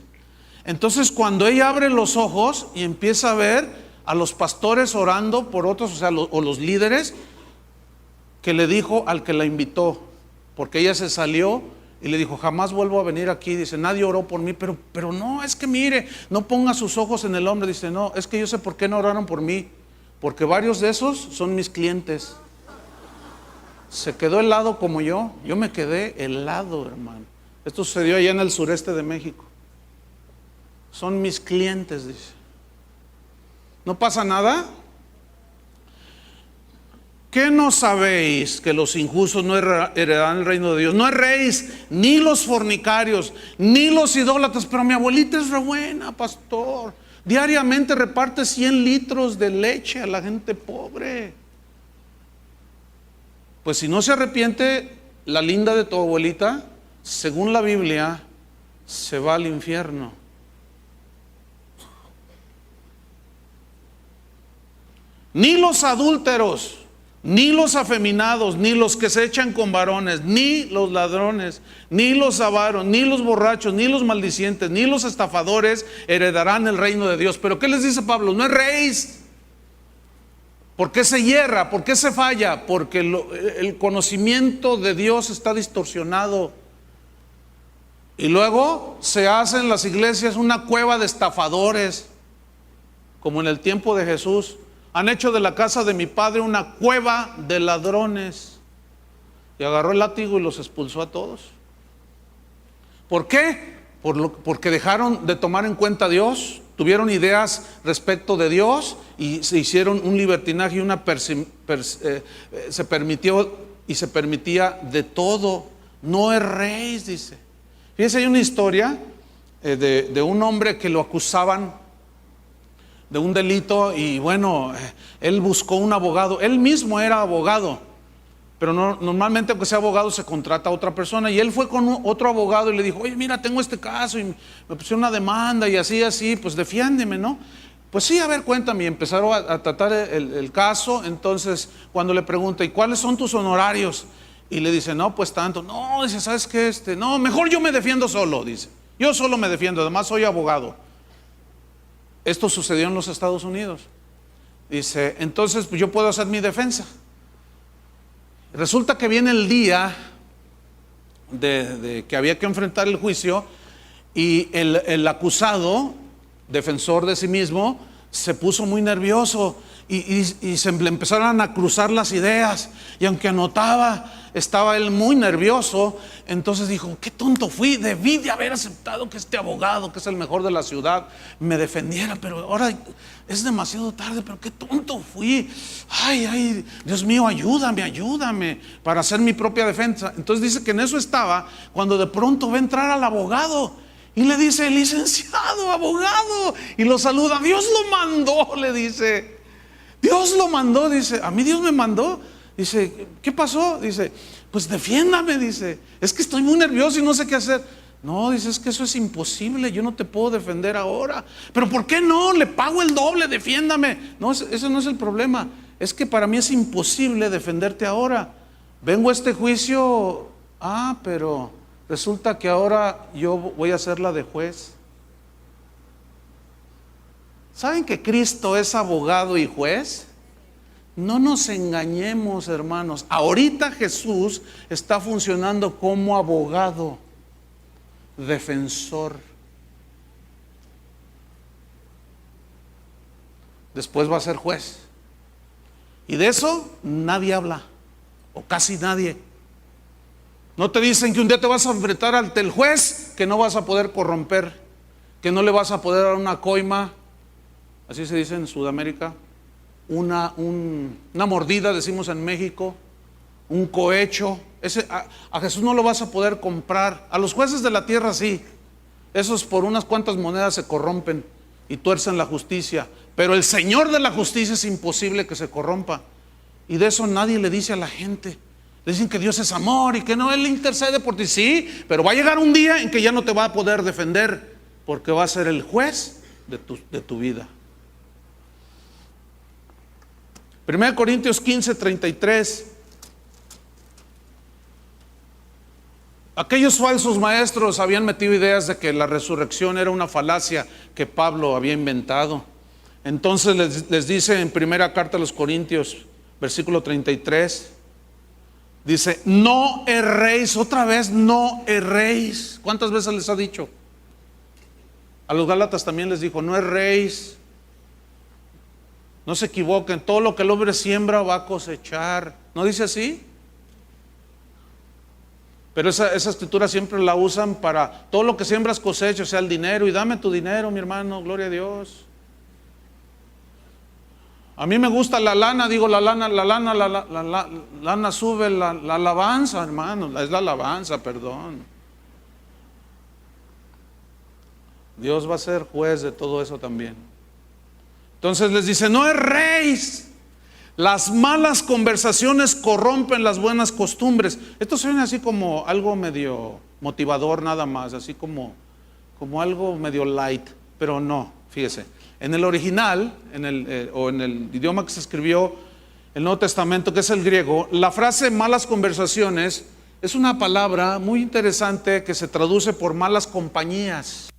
Entonces cuando ella abre los ojos y empieza a ver a los pastores orando por otros, o sea, los líderes, que le dijo al que la invitó, porque ella se salió y le dijo, jamás vuelvo a venir aquí. Dice, nadie oró por mí, pero no, es que mire, no ponga sus ojos en el hombre. Dice, no, es que yo sé por qué no oraron por mí, porque varios de esos son mis clientes. Se quedó helado como yo me quedé helado, hermano. Esto sucedió allá en el sureste de México. Son mis clientes, dice. ¿No pasa nada? ¿Qué no sabéis que los injustos no heredarán el reino de Dios? No erréis, ni los fornicarios, ni los idólatras. Pero mi abuelita es re buena, pastor. Diariamente reparte 100 litros de leche a la gente pobre. Pues si no se arrepiente la linda de tu abuelita, según la Biblia, se va al infierno. Ni los adúlteros, ni los afeminados, ni los que se echan con varones, ni los ladrones, ni los avaros, ni los borrachos, ni los maldicientes, ni los estafadores heredarán el reino de Dios. Pero ¿qué les dice Pablo? No erréis. ¿Por qué se hierra? ¿Por qué se falla? Porque el conocimiento de Dios está distorsionado. Y luego se hace en las iglesias una cueva de estafadores, como en el tiempo de Jesús. Han hecho de la casa de mi padre una cueva de ladrones. Y agarró el látigo y los expulsó a todos. ¿Por qué? Porque dejaron de tomar en cuenta a Dios, tuvieron ideas respecto de Dios y se hicieron un libertinaje y se permitió y se permitía de todo. No erréis, dice. Fíjense, hay una historia de un hombre que lo acusaban de un delito y bueno, él buscó un abogado, él mismo era abogado pero no, normalmente aunque sea abogado se contrata a otra persona, y él fue con otro abogado y le dijo, oye, mira, tengo este caso y me pusieron una demanda y así, pues defiéndeme, ¿no? Pues sí, a ver, cuéntame. Y empezaron a tratar el caso. Entonces cuando le pregunta, ¿y cuáles son tus honorarios? Y le dice, no, pues tanto. No, dice, ¿sabes qué? No, mejor yo me defiendo solo, dice. Yo solo me defiendo, además soy abogado. Esto sucedió en los Estados Unidos. Dice, entonces pues yo puedo hacer mi defensa. Resulta que viene el día de que había que enfrentar el juicio, y el acusado, defensor de sí mismo, se puso muy nervioso y se le empezaron a cruzar las ideas, y aunque anotaba, estaba él muy nervioso. Entonces dijo, qué tonto fui, debí de haber aceptado que este abogado, que es el mejor de la ciudad, me defendiera, pero ahora es demasiado tarde, pero qué tonto fui. Ay, Dios mío, ayúdame para hacer mi propia defensa. Entonces dice que en eso estaba cuando de pronto ve entrar al abogado y le dice, licenciado, abogado, y lo saluda. Dios lo mandó, le dice. Dios lo mandó, dice. A mí Dios me mandó. Dice, ¿qué pasó? Dice, pues defiéndame, dice. Es que estoy muy nervioso y no sé qué hacer. No, dice, es que eso es imposible, yo no te puedo defender ahora. Pero ¿por qué no? Le pago el doble, defiéndame. No, ese no es el problema. Es que para mí es imposible defenderte ahora. Vengo a este juicio, pero resulta que ahora yo voy a ser la de juez. ¿Saben que Cristo es abogado y juez? No nos engañemos, hermanos. Ahorita Jesús está funcionando como abogado, defensor. Después va a ser juez. Y de eso nadie habla, o casi nadie. No te dicen que un día te vas a enfrentar ante el juez, que no vas a poder corromper, que no le vas a poder dar una coima, así se dice en Sudamérica, una mordida, decimos en México, un cohecho. A Jesús no lo vas a poder comprar. A los jueces de la tierra sí, esos por unas cuantas monedas se corrompen y tuercen la justicia, pero el Señor de la justicia es imposible que se corrompa, y de eso nadie le dice a la gente. Le dicen que Dios es amor y que no, Él intercede por ti, sí, pero va a llegar un día en que ya no te va a poder defender, porque va a ser el juez de tu vida. 1 Corintios 15:33. Aquellos falsos maestros habían metido ideas de que la resurrección era una falacia que Pablo había inventado. Entonces les dice en primera carta a los Corintios, versículo 33, dice, no erréis. Otra vez, no erréis. ¿Cuántas veces les ha dicho? A los Gálatas también les dijo, no erréis. No se equivoquen, todo lo que el hombre siembra va a cosechar. ¿No dice así? Pero esa escritura siempre la usan para todo lo que siembras cosecha, o sea, el dinero. Y dame tu dinero, mi hermano, gloria a Dios. A mí me gusta la lana, digo la lana sube la alabanza, hermano, es la alabanza, perdón. Dios va a ser juez de todo eso también. Entonces les dice, no erréis. Las malas conversaciones corrompen las buenas costumbres. Esto suena así como algo medio motivador nada más, así como algo medio light, pero no, fíjese. En el original, en el idioma que se escribió el Nuevo Testamento, que es el griego, la frase malas conversaciones es una palabra muy interesante que se traduce por malas compañías.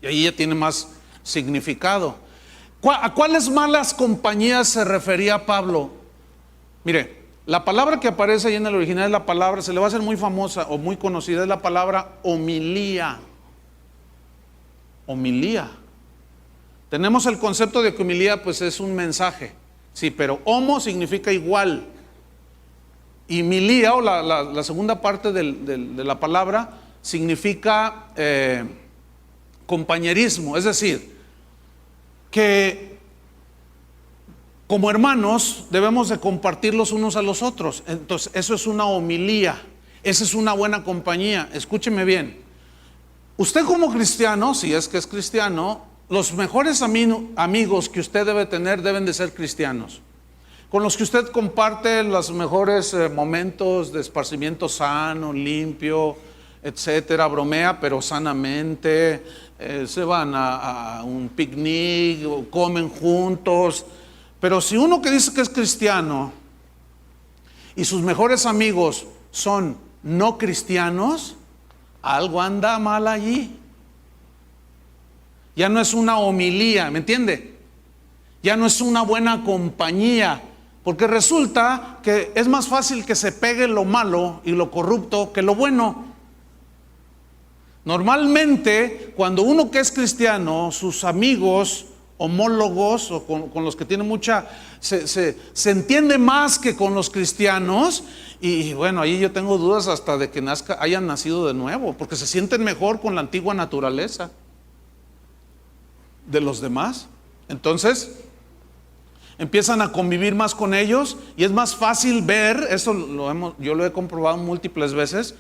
Y ahí ya tiene más significado. ¿A cuáles malas compañías se refería Pablo? Mire, la palabra que aparece ahí en el original es la palabra, se le va a hacer muy famosa o muy conocida, es la palabra homilía. Homilía. Tenemos el concepto de que homilía pues es un mensaje, sí, pero homo significa igual. Y milía, o la segunda parte de la palabra, significa compañerismo, es decir, que como hermanos debemos de compartir los unos a los otros. Entonces eso es una homilía, esa es una buena compañía. Escúcheme bien, usted como cristiano, si es que es cristiano, los mejores amigos que usted debe tener deben de ser cristianos. con los que usted comparte los mejores momentos de esparcimiento sano, limpio, etcétera, bromea pero sanamente, se van a un picnic, o comen juntos. Pero si uno que dice que es cristiano y sus mejores amigos son no cristianos, algo anda mal allí. Ya no es una homilía, ¿me entiende? Ya no es una buena compañía, porque resulta que es más fácil que se pegue lo malo y lo corrupto que lo bueno. Normalmente, cuando uno que es cristiano, sus amigos homólogos o con los que tiene mucha, se entiende más que con los cristianos. Y bueno, ahí yo tengo dudas hasta de que hayan nacido de nuevo, porque se sienten mejor con la antigua naturaleza de los demás. Entonces empiezan a convivir más con ellos y es más fácil ver, yo lo he comprobado múltiples veces,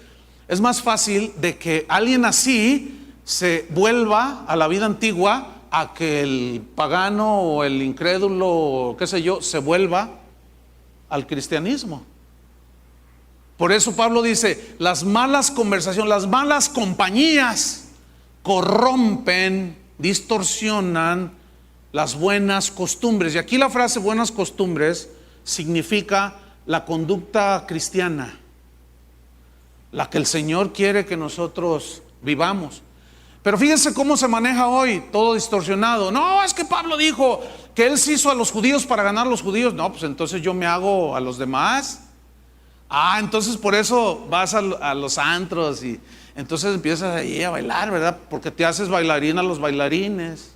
es más fácil de que alguien así se vuelva a la vida antigua a que el pagano o el incrédulo o qué sé yo se vuelva al cristianismo. Por eso Pablo dice, las malas conversaciones, las malas compañías corrompen, distorsionan las buenas costumbres. Y aquí la frase buenas costumbres significa la conducta cristiana, la que el Señor quiere que nosotros vivamos. Pero fíjense cómo se maneja hoy, todo distorsionado. No, es que Pablo dijo que él se hizo a los judíos para ganar a los judíos. No, pues entonces yo me hago a los demás. Entonces por eso vas a los antros y entonces empiezas ahí a bailar, ¿verdad? Porque te haces bailarín a los bailarines.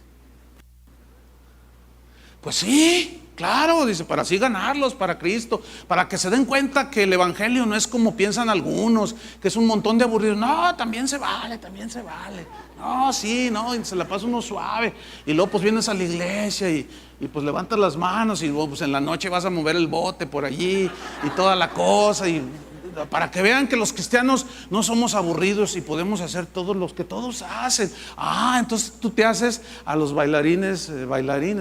Pues sí, claro, dice, para así ganarlos para Cristo, para que se den cuenta que el evangelio no es como piensan algunos, que es un montón de aburridos. No, también se vale, también se vale. No, sí, no, y se la pasa uno suave. Y luego pues vienes a la iglesia y pues levantas las manos y luego pues en la noche vas a mover el bote por allí y toda la cosa, y para que vean que los cristianos no somos aburridos y podemos hacer todo lo que todos hacen. Entonces tú te haces a los bailarines,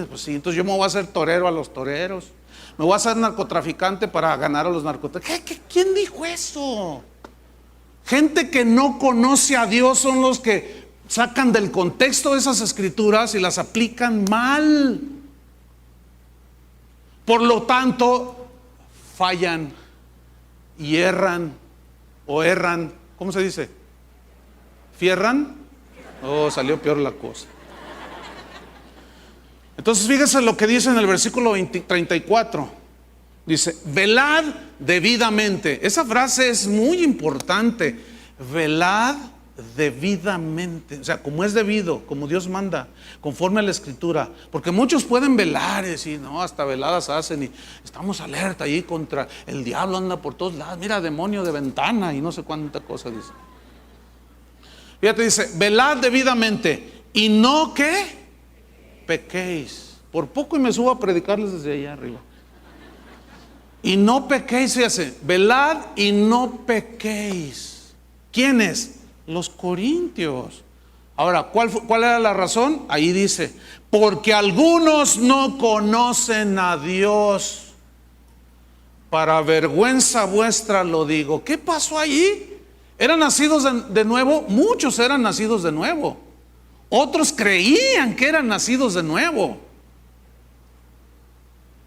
pues sí, entonces yo me voy a hacer torero a los toreros, me voy a hacer narcotraficante para ganar a los narcotraficantes. ¿Quién dijo eso? Gente que no conoce a Dios son los que sacan del contexto de esas escrituras y las aplican mal. Por lo tanto, fallan y erran, ¿cómo se dice? ¿Fierran? Salió peor la cosa. Entonces fíjense lo que dice en el versículo 34. Dice, velad debidamente. Esa frase es muy importante. Velad debidamente, o sea, como es debido, como Dios manda, conforme a la escritura. Porque muchos pueden velar y decir, no, hasta veladas hacen y estamos alerta ahí contra el diablo, anda por todos lados, mira, demonio de ventana y no sé cuánta cosa dice. Fíjate, dice, velad debidamente y no que pequéis. Por poco y me subo a predicarles desde allá arriba. Y no pequéis, fíjate, velad y no pequéis. ¿Quiénes? Los corintios. Ahora, ¿cuál era la razón? Ahí dice, porque algunos no conocen a Dios. Para vergüenza vuestra lo digo. ¿Qué pasó ahí? ¿Eran nacidos de nuevo? Muchos eran nacidos de nuevo. Otros creían que eran nacidos de nuevo.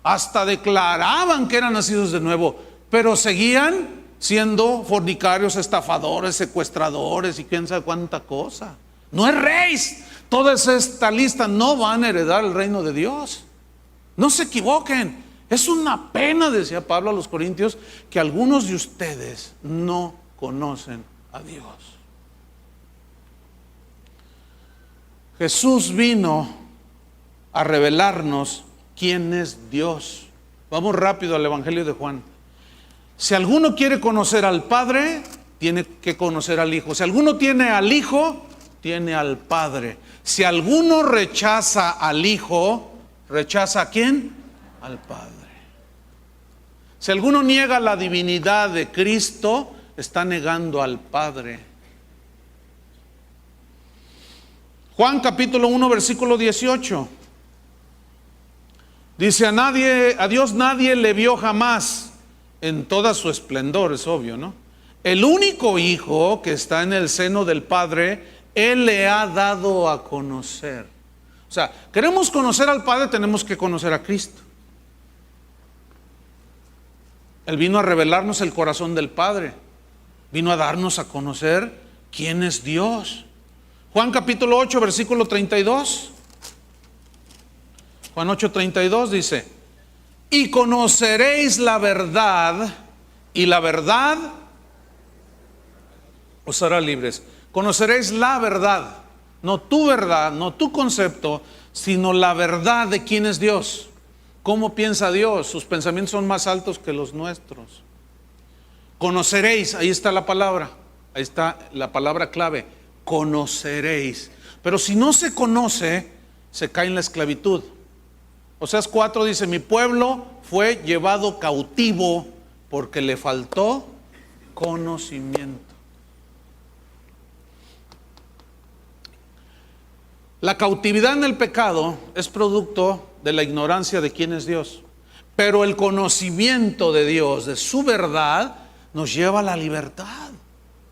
Hasta declaraban que eran nacidos de nuevo, pero seguían siendo fornicarios, estafadores, secuestradores y quién sabe cuánta cosa. No erréis. Toda esta lista no van a heredar el reino de Dios. No se equivoquen. Es una pena, decía Pablo a los corintios, que algunos de ustedes no conocen a Dios. Jesús vino a revelarnos quién es Dios. Vamos rápido al Evangelio de Juan. Si alguno quiere conocer al Padre, tiene que conocer al Hijo. Si alguno tiene al Hijo, tiene al Padre. Si alguno rechaza al Hijo, ¿rechaza a quién? Al Padre. Si alguno niega la divinidad de Cristo, está negando al Padre. Juan capítulo 1 versículo 18. Dice, a Dios nadie le vio jamás en toda su esplendor, es obvio, ¿no? El único Hijo que está en el seno del Padre, Él le ha dado a conocer. O sea, queremos conocer al Padre, tenemos que conocer a Cristo. Él vino a revelarnos el corazón del Padre. Vino a darnos a conocer quién es Dios. Juan capítulo 8, versículo 32. Juan 8:32 dice, y conoceréis la verdad, y la verdad os hará libres. Conoceréis la verdad, no tu verdad, no tu concepto, sino la verdad de quién es Dios. ¿Cómo piensa Dios? Sus pensamientos son más altos que los nuestros. Conoceréis, ahí está la palabra, ahí está la palabra clave, conoceréis. Pero si no se conoce, se cae en la esclavitud. Oseas 4 dice, mi pueblo fue llevado cautivo porque le faltó conocimiento. La cautividad en el pecado es producto de la ignorancia de quién es Dios. Pero el conocimiento de Dios, de su verdad, nos lleva a la libertad.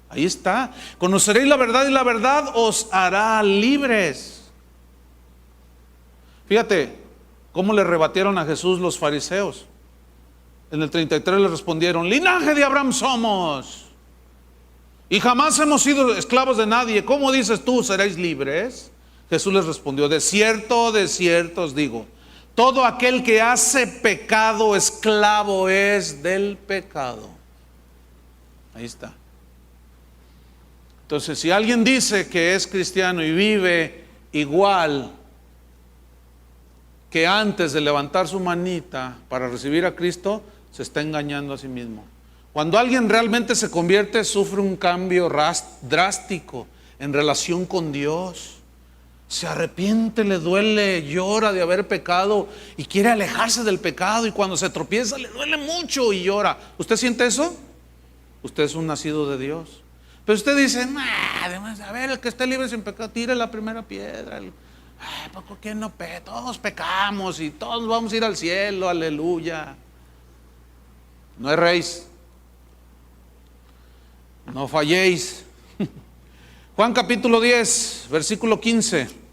Ahí está. Conoceréis la verdad y la verdad os hará libres. Fíjate cómo le rebatieron a Jesús los fariseos. En el 33 le respondieron, linaje de Abraham somos y jamás hemos sido esclavos de nadie. ¿Cómo dices tú, seréis libres? Jesús les respondió, de cierto os digo, todo aquel que hace pecado, esclavo es del pecado. Ahí está. Entonces, si alguien dice que es cristiano y vive igual que antes de levantar su manita para recibir a Cristo, se está engañando a sí mismo. Cuando alguien realmente se convierte, sufre un cambio drástico en relación con Dios. Se arrepiente, le duele, llora de haber pecado y quiere alejarse del pecado, y cuando se tropieza le duele mucho y llora. ¿Usted siente eso? Usted es un nacido de Dios. Pero usted dice, además, a ver, el que esté libre sin pecado, tire la primera piedra. ¿Por qué no peca? Todos pecamos y todos vamos a ir al cielo, aleluya. No erréis, no falléis. Juan capítulo 10, versículo 15.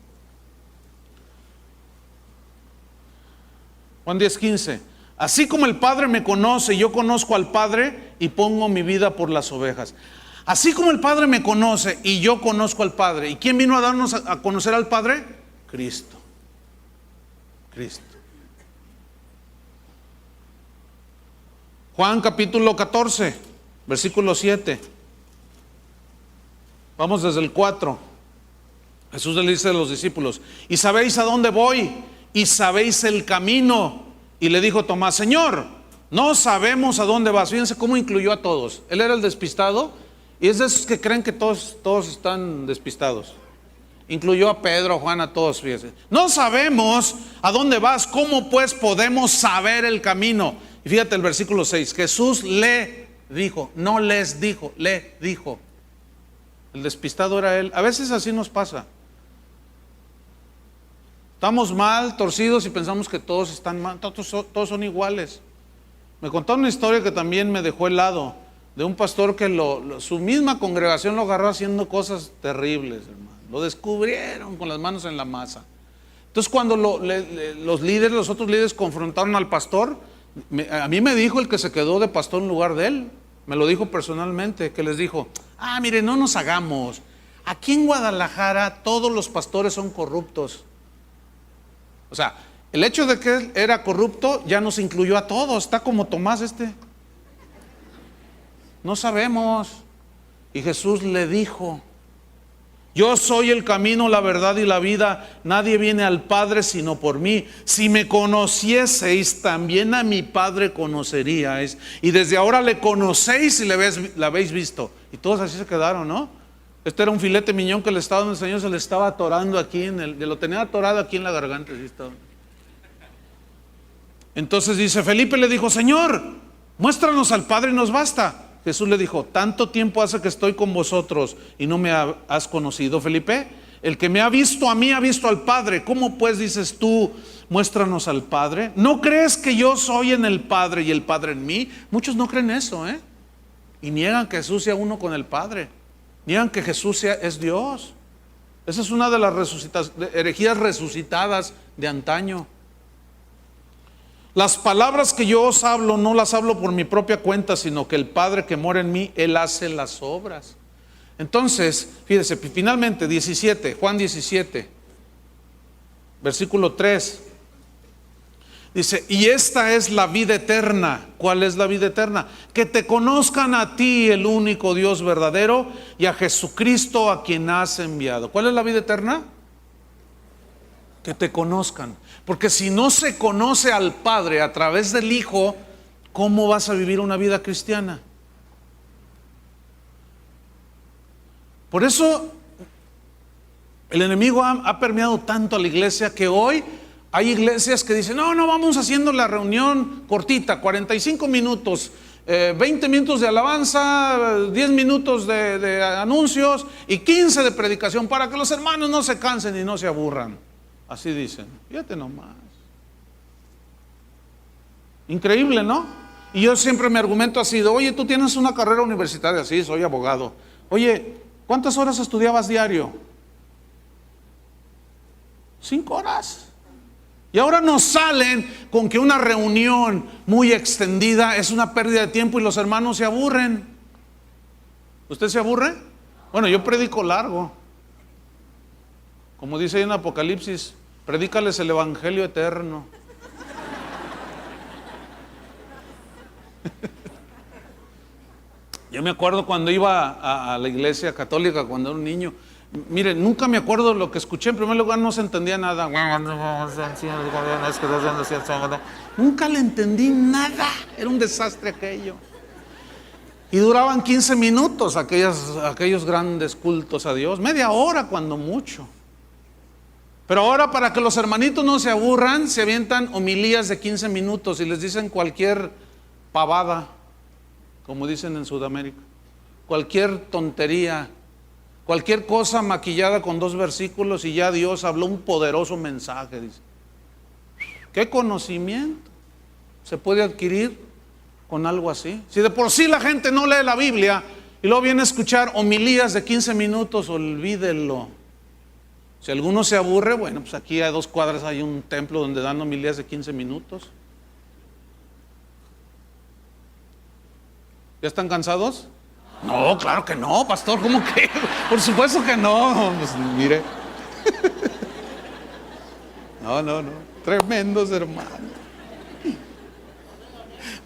Juan 10, 15. Así como el Padre me conoce, yo conozco al Padre y pongo mi vida por las ovejas. Así como el Padre me conoce y yo conozco al Padre. ¿Y quién vino a darnos a conocer al Padre? Cristo. Cristo. Juan capítulo 14, versículo 7. Vamos desde el 4. Jesús le dice a los discípulos, ¿y sabéis a dónde voy? ¿Y sabéis el camino? Y le dijo Tomás, Señor, no sabemos a dónde vas. Fíjense cómo incluyó a todos. Él era el despistado y es de esos que creen que todos están despistados. Incluyó a Pedro, a Juan, a todos, fíjense. No sabemos a dónde vas, ¿cómo pues podemos saber el camino? Y fíjate el versículo 6, Jesús le dijo, no les dijo, le dijo. El despistado era él. A veces así nos pasa. Estamos mal, torcidos y pensamos que todos están mal, todos son iguales. Me contaron una historia que también me dejó helado, de un pastor que su misma congregación lo agarró haciendo cosas terribles, hermano. Lo descubrieron con las manos en la masa. Entonces cuando los otros líderes confrontaron al pastor, a mí me dijo el que se quedó de pastor en lugar de él, me lo dijo personalmente, que les dijo, mire, no nos hagamos, aquí en Guadalajara todos los pastores son corruptos. O sea, el hecho de que él era corrupto ya nos incluyó a todos. Está como Tomás no sabemos. Y Jesús le dijo, yo soy el camino, la verdad y la vida. Nadie viene al Padre sino por mí. Si me conocieseis, también a mi Padre conoceríais. Y desde ahora le conocéis y le habéis visto. Y todos así se quedaron, ¿no? Este era un filete miñón que le estaba dando el Señor, se le estaba atorando aquí, lo tenía atorado aquí en la garganta. Así estaba. Entonces dice, Felipe le dijo, Señor, muéstranos al Padre y nos basta. Jesús le dijo, tanto tiempo hace que estoy con vosotros y no me has conocido, Felipe. El que me ha visto a mí ha visto al Padre. ¿Cómo pues dices tú, muéstranos al Padre? ¿No crees que yo soy en el Padre y el Padre en mí? Muchos no creen eso, y niegan que Jesús sea uno con el Padre. Niegan que Jesús es Dios. Esa es una de las herejías resucitadas de antaño. Las palabras que yo os hablo no las hablo por mi propia cuenta, sino que el Padre que mora en mí, Él hace las obras. Entonces, fíjese, finalmente 17, Juan 17, versículo 3. Dice, y esta es la vida eterna. ¿Cuál es la vida eterna? Que te conozcan a ti, el único Dios verdadero, y a Jesucristo a quien has enviado. ¿Cuál es la vida eterna? Que te conozcan. Porque si no se conoce al Padre a través del Hijo, ¿cómo vas a vivir una vida cristiana? Por eso el enemigo ha permeado tanto a la iglesia que hoy hay iglesias que dicen, no, vamos haciendo la reunión cortita, 45 minutos, 20 minutos de alabanza, 10 minutos de anuncios y 15 de predicación para que los hermanos no se cansen y no se aburran. Así dicen, fíjate nomás. Increíble, ¿no? Y yo siempre mi argumento ha sido, oye, tú tienes una carrera universitaria, sí, soy abogado. Oye, ¿cuántas horas estudiabas diario? 5 horas. Y ahora nos salen con que una reunión muy extendida es una pérdida de tiempo y los hermanos se aburren. ¿Usted se aburre? Bueno, yo predico largo. Como dice ahí en Apocalipsis, predícales el evangelio eterno. Yo me acuerdo cuando iba a la iglesia católica, cuando era un niño. Mire, nunca me acuerdo lo que escuché. En primer lugar, no se entendía nada. Nunca le entendí nada. Era un desastre aquello. Y duraban 15 minutos aquellos grandes cultos a Dios. Media hora cuando mucho. Pero ahora, para que los hermanitos no se aburran, se avientan homilías de 15 minutos y les dicen cualquier pavada, como dicen en Sudamérica. Cualquier tontería. Cualquier cosa maquillada con 2 versículos y ya Dios habló un poderoso mensaje, dice. ¿Qué conocimiento se puede adquirir con algo así? Si de por sí la gente no lee la Biblia y luego viene a escuchar homilías de 15 minutos, olvídelo. Si alguno se aburre, bueno, pues aquí a 2 cuadras hay un templo donde dan homilías de 15 minutos. ¿Ya están cansados? No, claro que no, pastor, ¿cómo que? Por supuesto que no, pues mire. No, tremendos hermanos.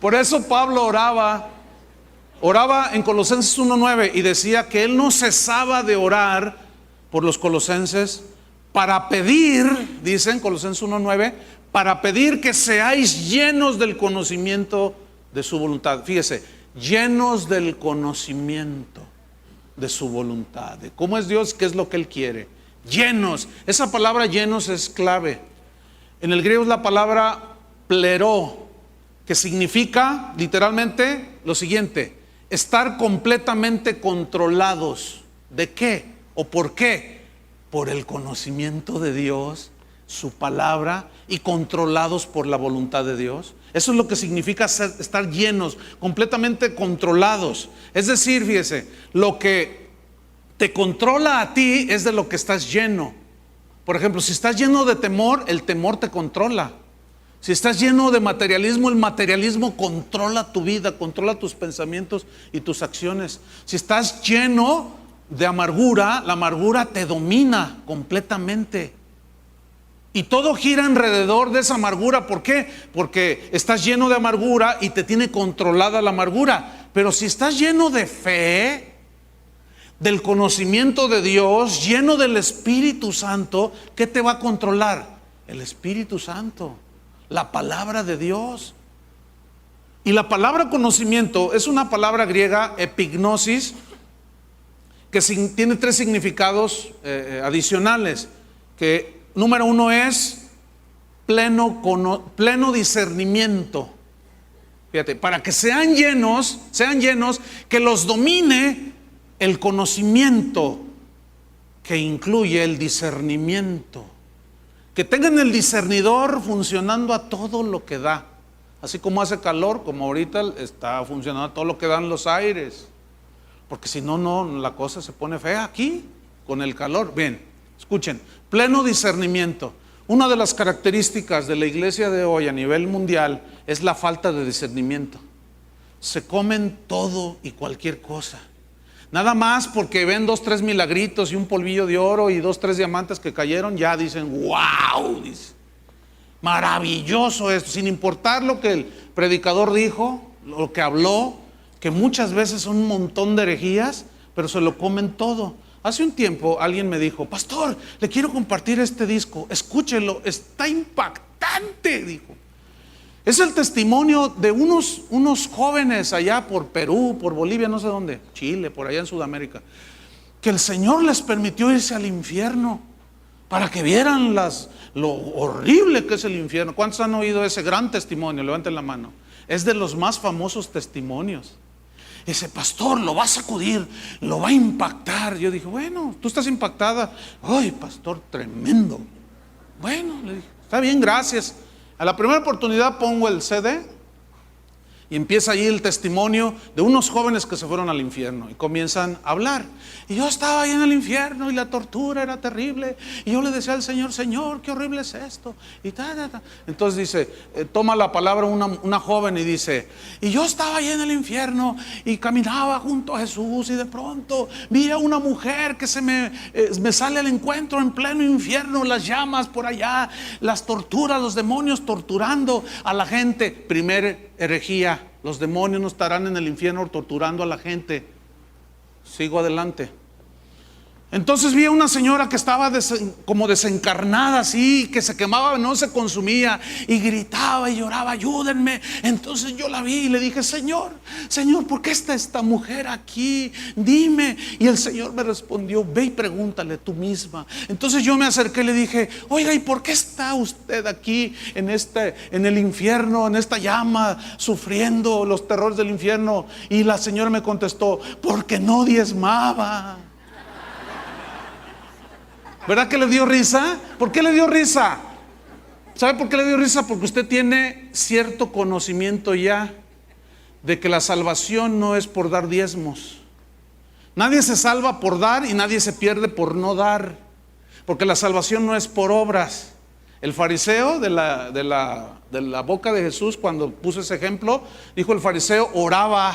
Por eso Pablo oraba en Colosenses 1:9 y decía que él no cesaba de orar por los colosenses para pedir, dice en Colosenses 1:9, para pedir que seáis llenos del conocimiento de su voluntad. Fíjese, llenos del conocimiento de su voluntad, de cómo es Dios, qué es lo que Él quiere. Llenos, esa palabra llenos es clave. En el griego es la palabra pleró, que significa literalmente lo siguiente: estar completamente controlados. ¿De qué? ¿O por qué? Por el conocimiento de Dios, su palabra, y controlados por la voluntad de Dios. Eso es lo que significa estar llenos, completamente controlados. Es decir, fíjese, lo que te controla a ti es de lo que estás lleno. Por ejemplo, si estás lleno de temor, el temor te controla. Si estás lleno de materialismo, el materialismo controla tu vida, controla tus pensamientos y tus acciones. Si estás lleno de amargura, la amargura te domina completamente. Y todo gira alrededor de esa amargura. ¿Por qué? Porque estás lleno de amargura y te tiene controlada la amargura. Pero si estás lleno de fe, del conocimiento de Dios, lleno del Espíritu Santo, ¿qué te va a controlar? El Espíritu Santo, la palabra de Dios. Y la palabra conocimiento es una palabra griega, epignosis, que tiene 3 significados adicionales, que número 1 es pleno discernimiento. Fíjate, para que sean llenos, que los domine el conocimiento que incluye el discernimiento. Que tengan el discernidor funcionando a todo lo que da. Así como hace calor, como ahorita está funcionando a todo lo que dan los aires. Porque si no, la cosa se pone fea aquí, con el calor. Bien, escuchen, pleno discernimiento. Una de las características de la iglesia de hoy a nivel mundial es la falta de discernimiento. Se comen todo y cualquier cosa. Nada más porque ven 2, 3 milagritos y un polvillo de oro y 2, 3 diamantes que cayeron, ya dicen, wow, dice, maravilloso esto, sin importar lo que el predicador dijo, lo que habló, que muchas veces son un montón de herejías, pero se lo comen todo. Hace un tiempo alguien me dijo, pastor, le quiero compartir este disco, escúchelo, está impactante, dijo. Es el testimonio de unos jóvenes allá por Perú, por Bolivia, no sé dónde, Chile, por allá en Sudamérica, que el Señor les permitió irse al infierno para que vieran lo horrible que es el infierno. ¿Cuántos han oído ese gran testimonio? Levanten la mano. Es de los más famosos testimonios. Ese pastor lo va a sacudir, lo va a impactar. Yo dije, bueno, tú estás impactada. Ay, pastor, tremendo. Bueno, le dije, está bien, gracias. A la primera oportunidad pongo el CD y empieza ahí el testimonio de unos jóvenes que se fueron al infierno y comienzan a hablar. Y yo estaba ahí en el infierno y la tortura era terrible. Y yo le decía al Señor, Señor, qué horrible es esto. Y Entonces dice, toma la palabra una joven y dice, y yo estaba ahí en el infierno y caminaba junto a Jesús y de pronto vi a una mujer que me sale al encuentro en pleno infierno, las llamas por allá, las torturas, los demonios torturando a la gente. Primera herejía, los demonios no estarán en el infierno torturando a la gente. Sigo adelante. Entonces vi a una señora que estaba como desencarnada así, que se quemaba, no se consumía, y gritaba y lloraba, ayúdenme. Entonces yo la vi y le dije, Señor, ¿por qué está esta mujer aquí? Dime. Y el Señor me respondió, ve y pregúntale tú misma. Entonces yo me acerqué y le dije, oiga, ¿y por qué está usted aquí en el infierno, en esta llama, sufriendo los terrores del infierno? Y la señora me contestó, porque no diezmaba. ¿Verdad que le dio risa? ¿Por qué le dio risa? ¿Sabe por qué le dio risa? Porque usted tiene cierto conocimiento ya de que la salvación no es por dar diezmos. Nadie se salva por dar y nadie se pierde por no dar. Porque la salvación no es por obras. El fariseo de la boca de Jesús, cuando puso ese ejemplo, dijo: el fariseo oraba,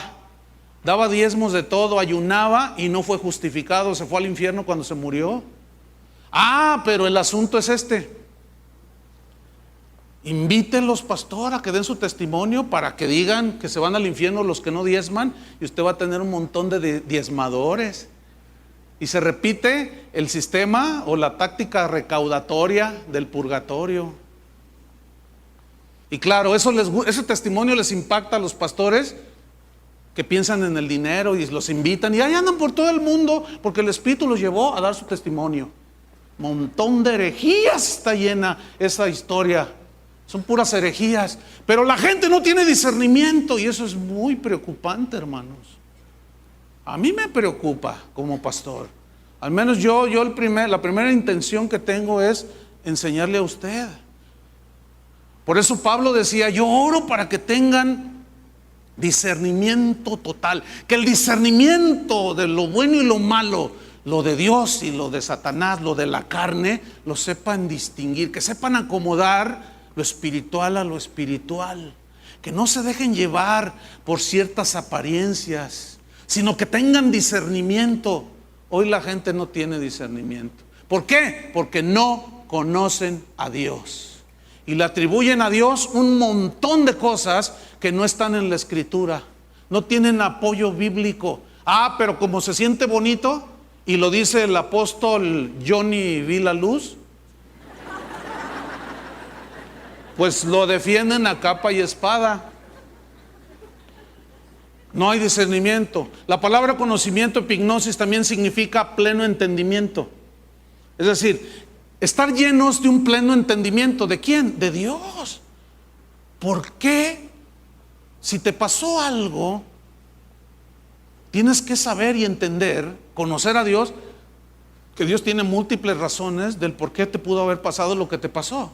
daba diezmos de todo, ayunaba y no fue justificado, se fue al infierno cuando se murió. Pero el asunto es este: invítenlos, pastor, a que den su testimonio para que digan que se van al infierno los que no diezman, y usted va a tener un montón de diezmadores. Y se repite el sistema o la táctica recaudatoria del purgatorio. Y claro, ese testimonio les impacta a los pastores que piensan en el dinero y los invitan y ahí andan por todo el mundo porque el Espíritu los llevó a dar su testimonio. Montón de herejías está llena esa historia. Son puras herejías. Pero la gente no tiene discernimiento y eso es muy preocupante, hermanos. A mí me preocupa como pastor. Al menos la primera intención que tengo es enseñarle a usted. Por eso Pablo decía: yo oro para que tengan discernimiento total. Que el discernimiento de lo bueno y lo malo, lo de Dios y lo de Satanás, lo de la carne, lo sepan distinguir, que sepan acomodar lo espiritual a lo espiritual, que no se dejen llevar por ciertas apariencias, sino que tengan discernimiento. Hoy la gente no tiene discernimiento. ¿Por qué? Porque no conocen a Dios y le atribuyen a Dios un montón de cosas que no están en la Escritura, no tienen apoyo bíblico. Pero como se siente bonito y lo dice el apóstol Johnny Villaluz, pues lo defienden a capa y espada. No hay discernimiento. La palabra conocimiento, epignosis, también significa pleno entendimiento. Es decir, estar llenos de un pleno entendimiento. ¿De quién? De Dios. ¿Por qué? Si te pasó algo, tienes que saber y entender, conocer a Dios, que Dios tiene múltiples razones del por qué te pudo haber pasado lo que te pasó.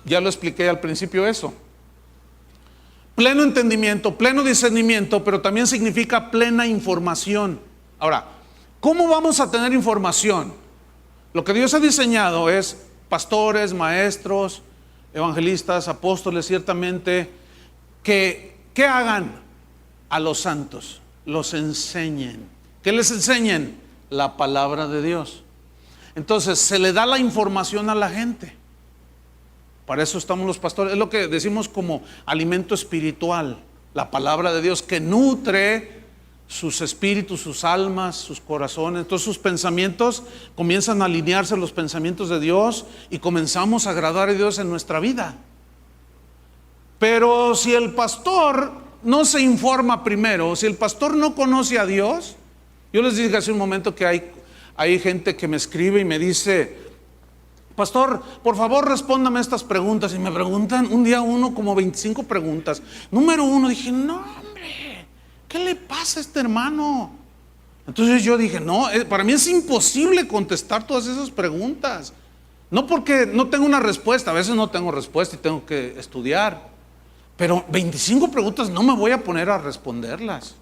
Ya lo expliqué al principio eso. Pleno entendimiento, pleno discernimiento, pero también significa plena información. Ahora, ¿cómo vamos a tener información? Lo que Dios ha diseñado es pastores, maestros, evangelistas, apóstoles, ciertamente, que hagan a los santos, los enseñen. ¿Qué les enseñen? La palabra de Dios. Entonces, se le da la información a la gente. Para eso estamos los pastores. Es lo que decimos como alimento espiritual, la palabra de Dios que nutre sus espíritus, sus almas, sus corazones. Entonces sus pensamientos comienzan a alinearse a los pensamientos de Dios y comenzamos a agradar a Dios en nuestra vida. Pero si el pastor no se informa primero, si el pastor no conoce a Dios, yo les dije hace un momento que hay gente que me escribe y me dice: pastor, por favor respóndame estas preguntas. Y me preguntan un día uno como 25 preguntas. Número uno, dije: no hombre, ¿qué le pasa a este hermano? Entonces yo dije: no, para mí es imposible contestar todas esas preguntas. No porque no tengo una respuesta, a veces no tengo respuesta y tengo que estudiar. Pero 25 preguntas no me voy a poner a responderlas.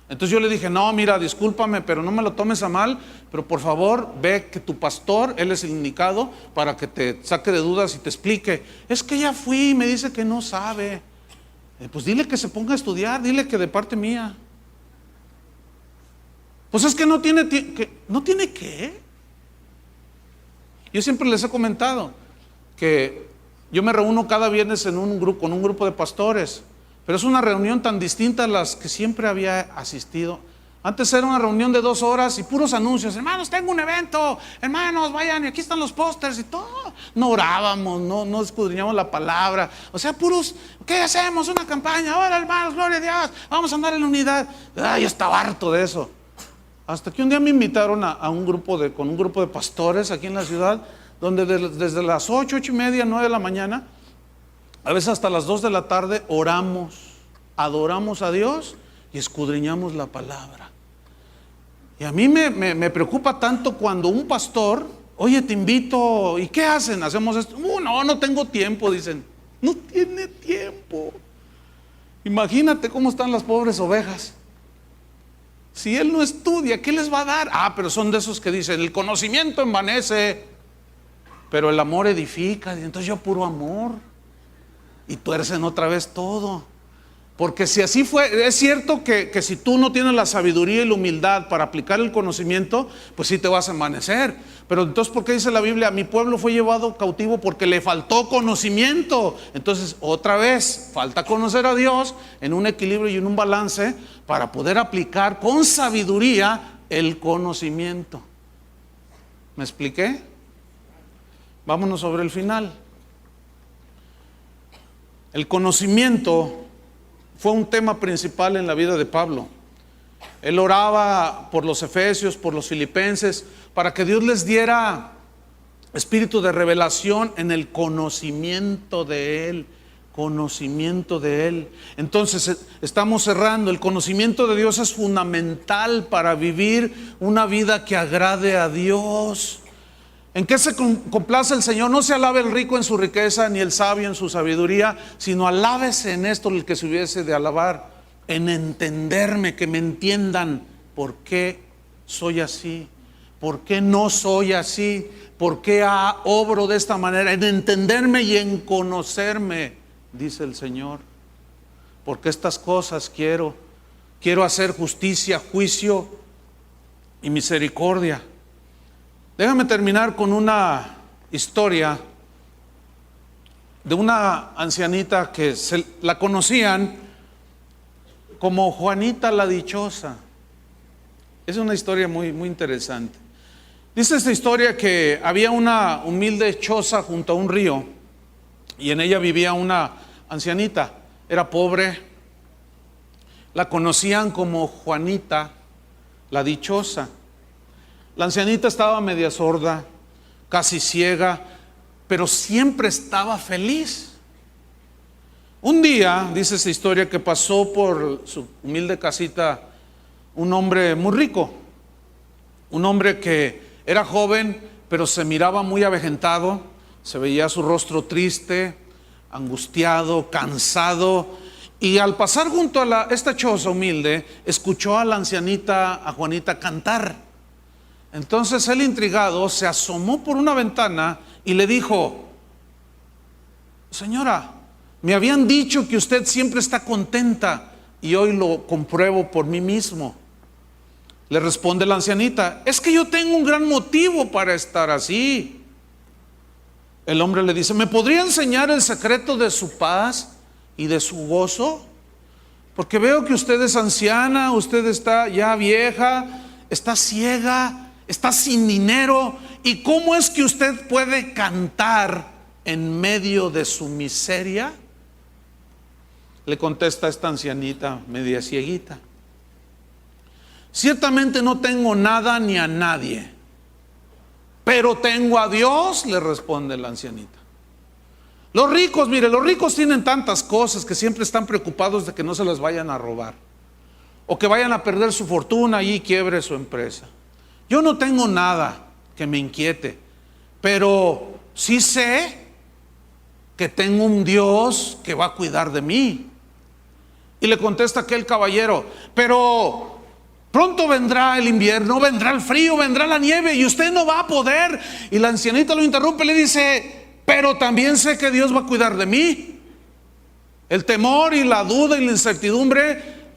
Entonces yo le dije: no, mira, discúlpame, pero no me lo tomes a mal, pero por favor ve que tu pastor, él es el indicado para que te saque de dudas y te explique. Es que ya fui y me dice que no sabe. Pues dile que se ponga a estudiar, dile que de parte mía. Pues es que no tiene que. Yo siempre les he comentado que yo me reúno cada viernes con un grupo de pastores. Pero es una reunión tan distinta a las que siempre había asistido. Antes era una reunión de 2 horas y puros anuncios. Hermanos, tengo un evento. Hermanos, vayan, y aquí están los pósters y todo. No orábamos, no escudriñamos la palabra. O sea, puros, ¿qué hacemos? Una campaña. Ahora, hermanos, gloria a Dios. Vamos a andar en la unidad. Yo estaba harto de eso. Hasta que un día me invitaron con un grupo de pastores aquí en la ciudad, donde desde las 8:30, 9 de la mañana, a veces hasta las 2 de la tarde oramos, adoramos a Dios y escudriñamos la palabra. Y a mí me preocupa tanto cuando un pastor: oye, te invito, ¿y qué hacen? Hacemos esto. No tengo tiempo, dicen. No tiene tiempo. Imagínate cómo están las pobres ovejas. Si él no estudia, ¿qué les va a dar? Pero son de esos que dicen: el conocimiento envanece, pero el amor edifica. Y entonces yo puro amor. Y tuercen otra vez todo. Porque si así fue, es cierto que si tú no tienes la sabiduría y la humildad para aplicar el conocimiento, pues sí te vas a envanecer. Pero entonces, ¿por qué dice la Biblia: mi pueblo fue llevado cautivo porque le faltó conocimiento? Entonces, otra vez, falta conocer a Dios en un equilibrio y en un balance para poder aplicar con sabiduría el conocimiento. ¿Me expliqué? Vámonos sobre el final. El conocimiento fue un tema principal en la vida de Pablo. Él oraba por los efesios, por los filipenses, para que Dios les diera espíritu de revelación en el conocimiento de Él. Conocimiento de Él. Entonces estamos cerrando. El conocimiento de Dios es fundamental para vivir una vida que agrade a Dios. ¿En qué se complace el Señor? No se alabe el rico en su riqueza, ni el sabio en su sabiduría, sino alábese en esto el que se hubiese de alabar, en entenderme, que me entiendan por qué soy así, por qué no soy así, por qué obro de esta manera, en entenderme y en conocerme, dice el Señor. Porque estas cosas quiero hacer justicia, juicio y misericordia. Déjame terminar con una historia de una ancianita que la conocían como Juanita la Dichosa. Es una historia muy, muy interesante. Dice esta historia que había una humilde choza junto a un río y en ella vivía una ancianita. Era pobre. La conocían como Juanita la Dichosa. La ancianita estaba media sorda, casi ciega, pero siempre estaba feliz. Un día, dice esa historia, que pasó por su humilde casita un hombre muy rico, Un hombre que era joven, pero se miraba muy avejentado, se veía su rostro triste, angustiado, cansado. Y al pasar junto a esta choza humilde, escuchó a la ancianita, a Juanita, cantar. Entonces él, intrigado, se asomó por una ventana y le dijo: señora, me habían dicho que usted siempre está contenta y hoy lo compruebo por mí mismo. Le responde la ancianita: es que yo tengo un gran motivo para estar así. El hombre le dice: ¿me podría enseñar el secreto de su paz y de su gozo? Porque veo que usted es anciana, usted está ya vieja, está ciega, está sin dinero. ¿Y cómo es que usted puede cantar en medio de su miseria? Le contesta esta ancianita media cieguita: ciertamente no tengo nada ni a nadie, pero tengo a Dios, le responde la ancianita. Los ricos, mire, los ricos tienen tantas cosas que siempre están preocupados de que no se las vayan a robar o que vayan a perder su fortuna y quiebre su empresa. Yo no tengo nada que me inquiete, pero sí sé que tengo un Dios que va a cuidar de mí. Y le contesta aquel caballero: pero pronto vendrá el invierno, vendrá el frío, vendrá la nieve y usted no va a poder. Y la ancianita lo interrumpe y le dice: pero también sé que Dios va a cuidar de mí. El temor y la duda y la incertidumbre,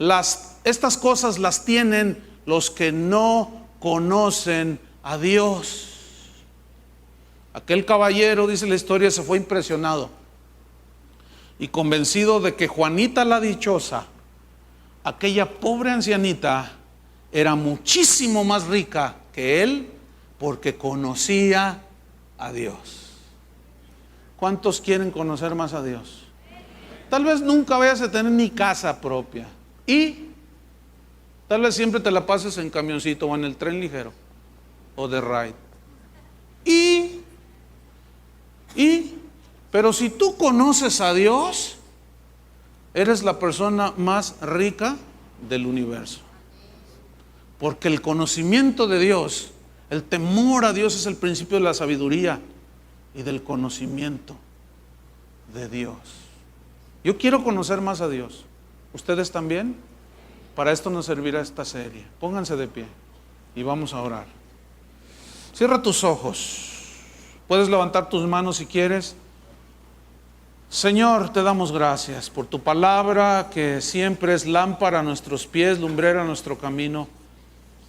estas cosas las tienen los que no conocen a Dios. Aquel caballero, dice la historia, se fue impresionado y convencido de que Juanita la dichosa, aquella pobre ancianita, era muchísimo más rica que él, porque conocía a Dios. ¿Cuántos quieren conocer más a Dios? Tal vez nunca vayas a tener ni casa propia, y tal vez siempre te la pases en camioncito o en el tren ligero o de ride. Pero si tú conoces a Dios, eres la persona más rica del universo. Porque el conocimiento de Dios, el temor a Dios, es el principio de la sabiduría y del conocimiento de Dios. Yo quiero conocer más a Dios. ¿Ustedes también? Para esto nos servirá esta serie. Pónganse de pie y vamos a orar. Cierra tus ojos. Puedes levantar tus manos si quieres. Señor, te damos gracias por tu palabra, que siempre es lámpara a nuestros pies, lumbrera a nuestro camino.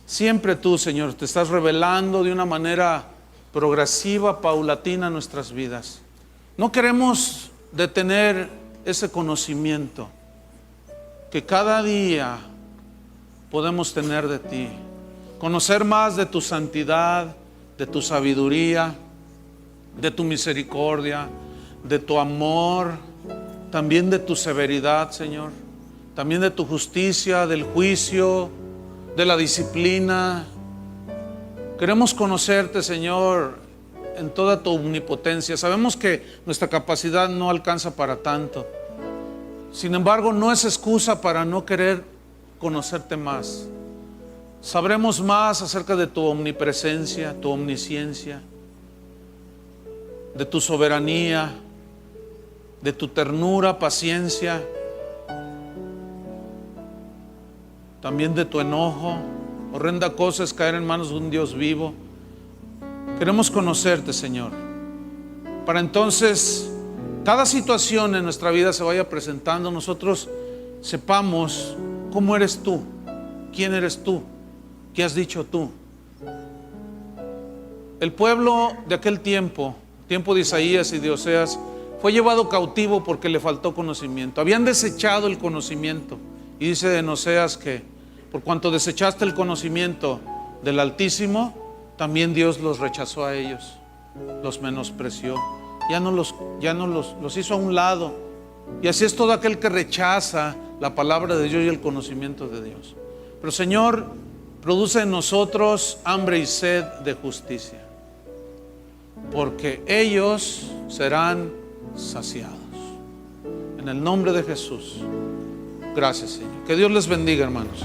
Siempre tú, Señor, te estás revelando de una manera progresiva, paulatina en nuestras vidas. No queremos detener ese conocimiento que cada día podemos tener de ti. Conocer más de tu santidad, de tu sabiduría, de tu misericordia, de tu amor, también de tu severidad, Señor, también de tu justicia, del juicio, de la disciplina. Queremos conocerte, Señor, en toda tu omnipotencia. Sabemos que nuestra capacidad no alcanza para tanto. Sin embargo, no es excusa para no querer conocerte más. Sabremos más acerca de tu omnipresencia, tu omnisciencia, de tu soberanía, de tu ternura, paciencia, también de tu enojo. Horrenda cosa es caer en manos de un Dios vivo. Queremos conocerte, Señor, para entonces cada situación en nuestra vida se vaya presentando, nosotros sepamos cómo eres tú, quién eres tú, qué has dicho tú. El pueblo de aquel tiempo de Isaías y de Oseas, fue llevado cautivo porque le faltó conocimiento. Habían desechado el conocimiento. Y dice en Oseas que por cuanto desechaste el conocimiento del Altísimo, también Dios los rechazó a ellos, los menospreció, ya no los hizo a un lado. Y así es todo aquel que rechaza la palabra de Dios y el conocimiento de Dios. Pero Señor, produce en nosotros hambre y sed de justicia, porque ellos serán saciados. En el nombre de Jesús. Gracias, Señor. Que Dios les bendiga, hermanos.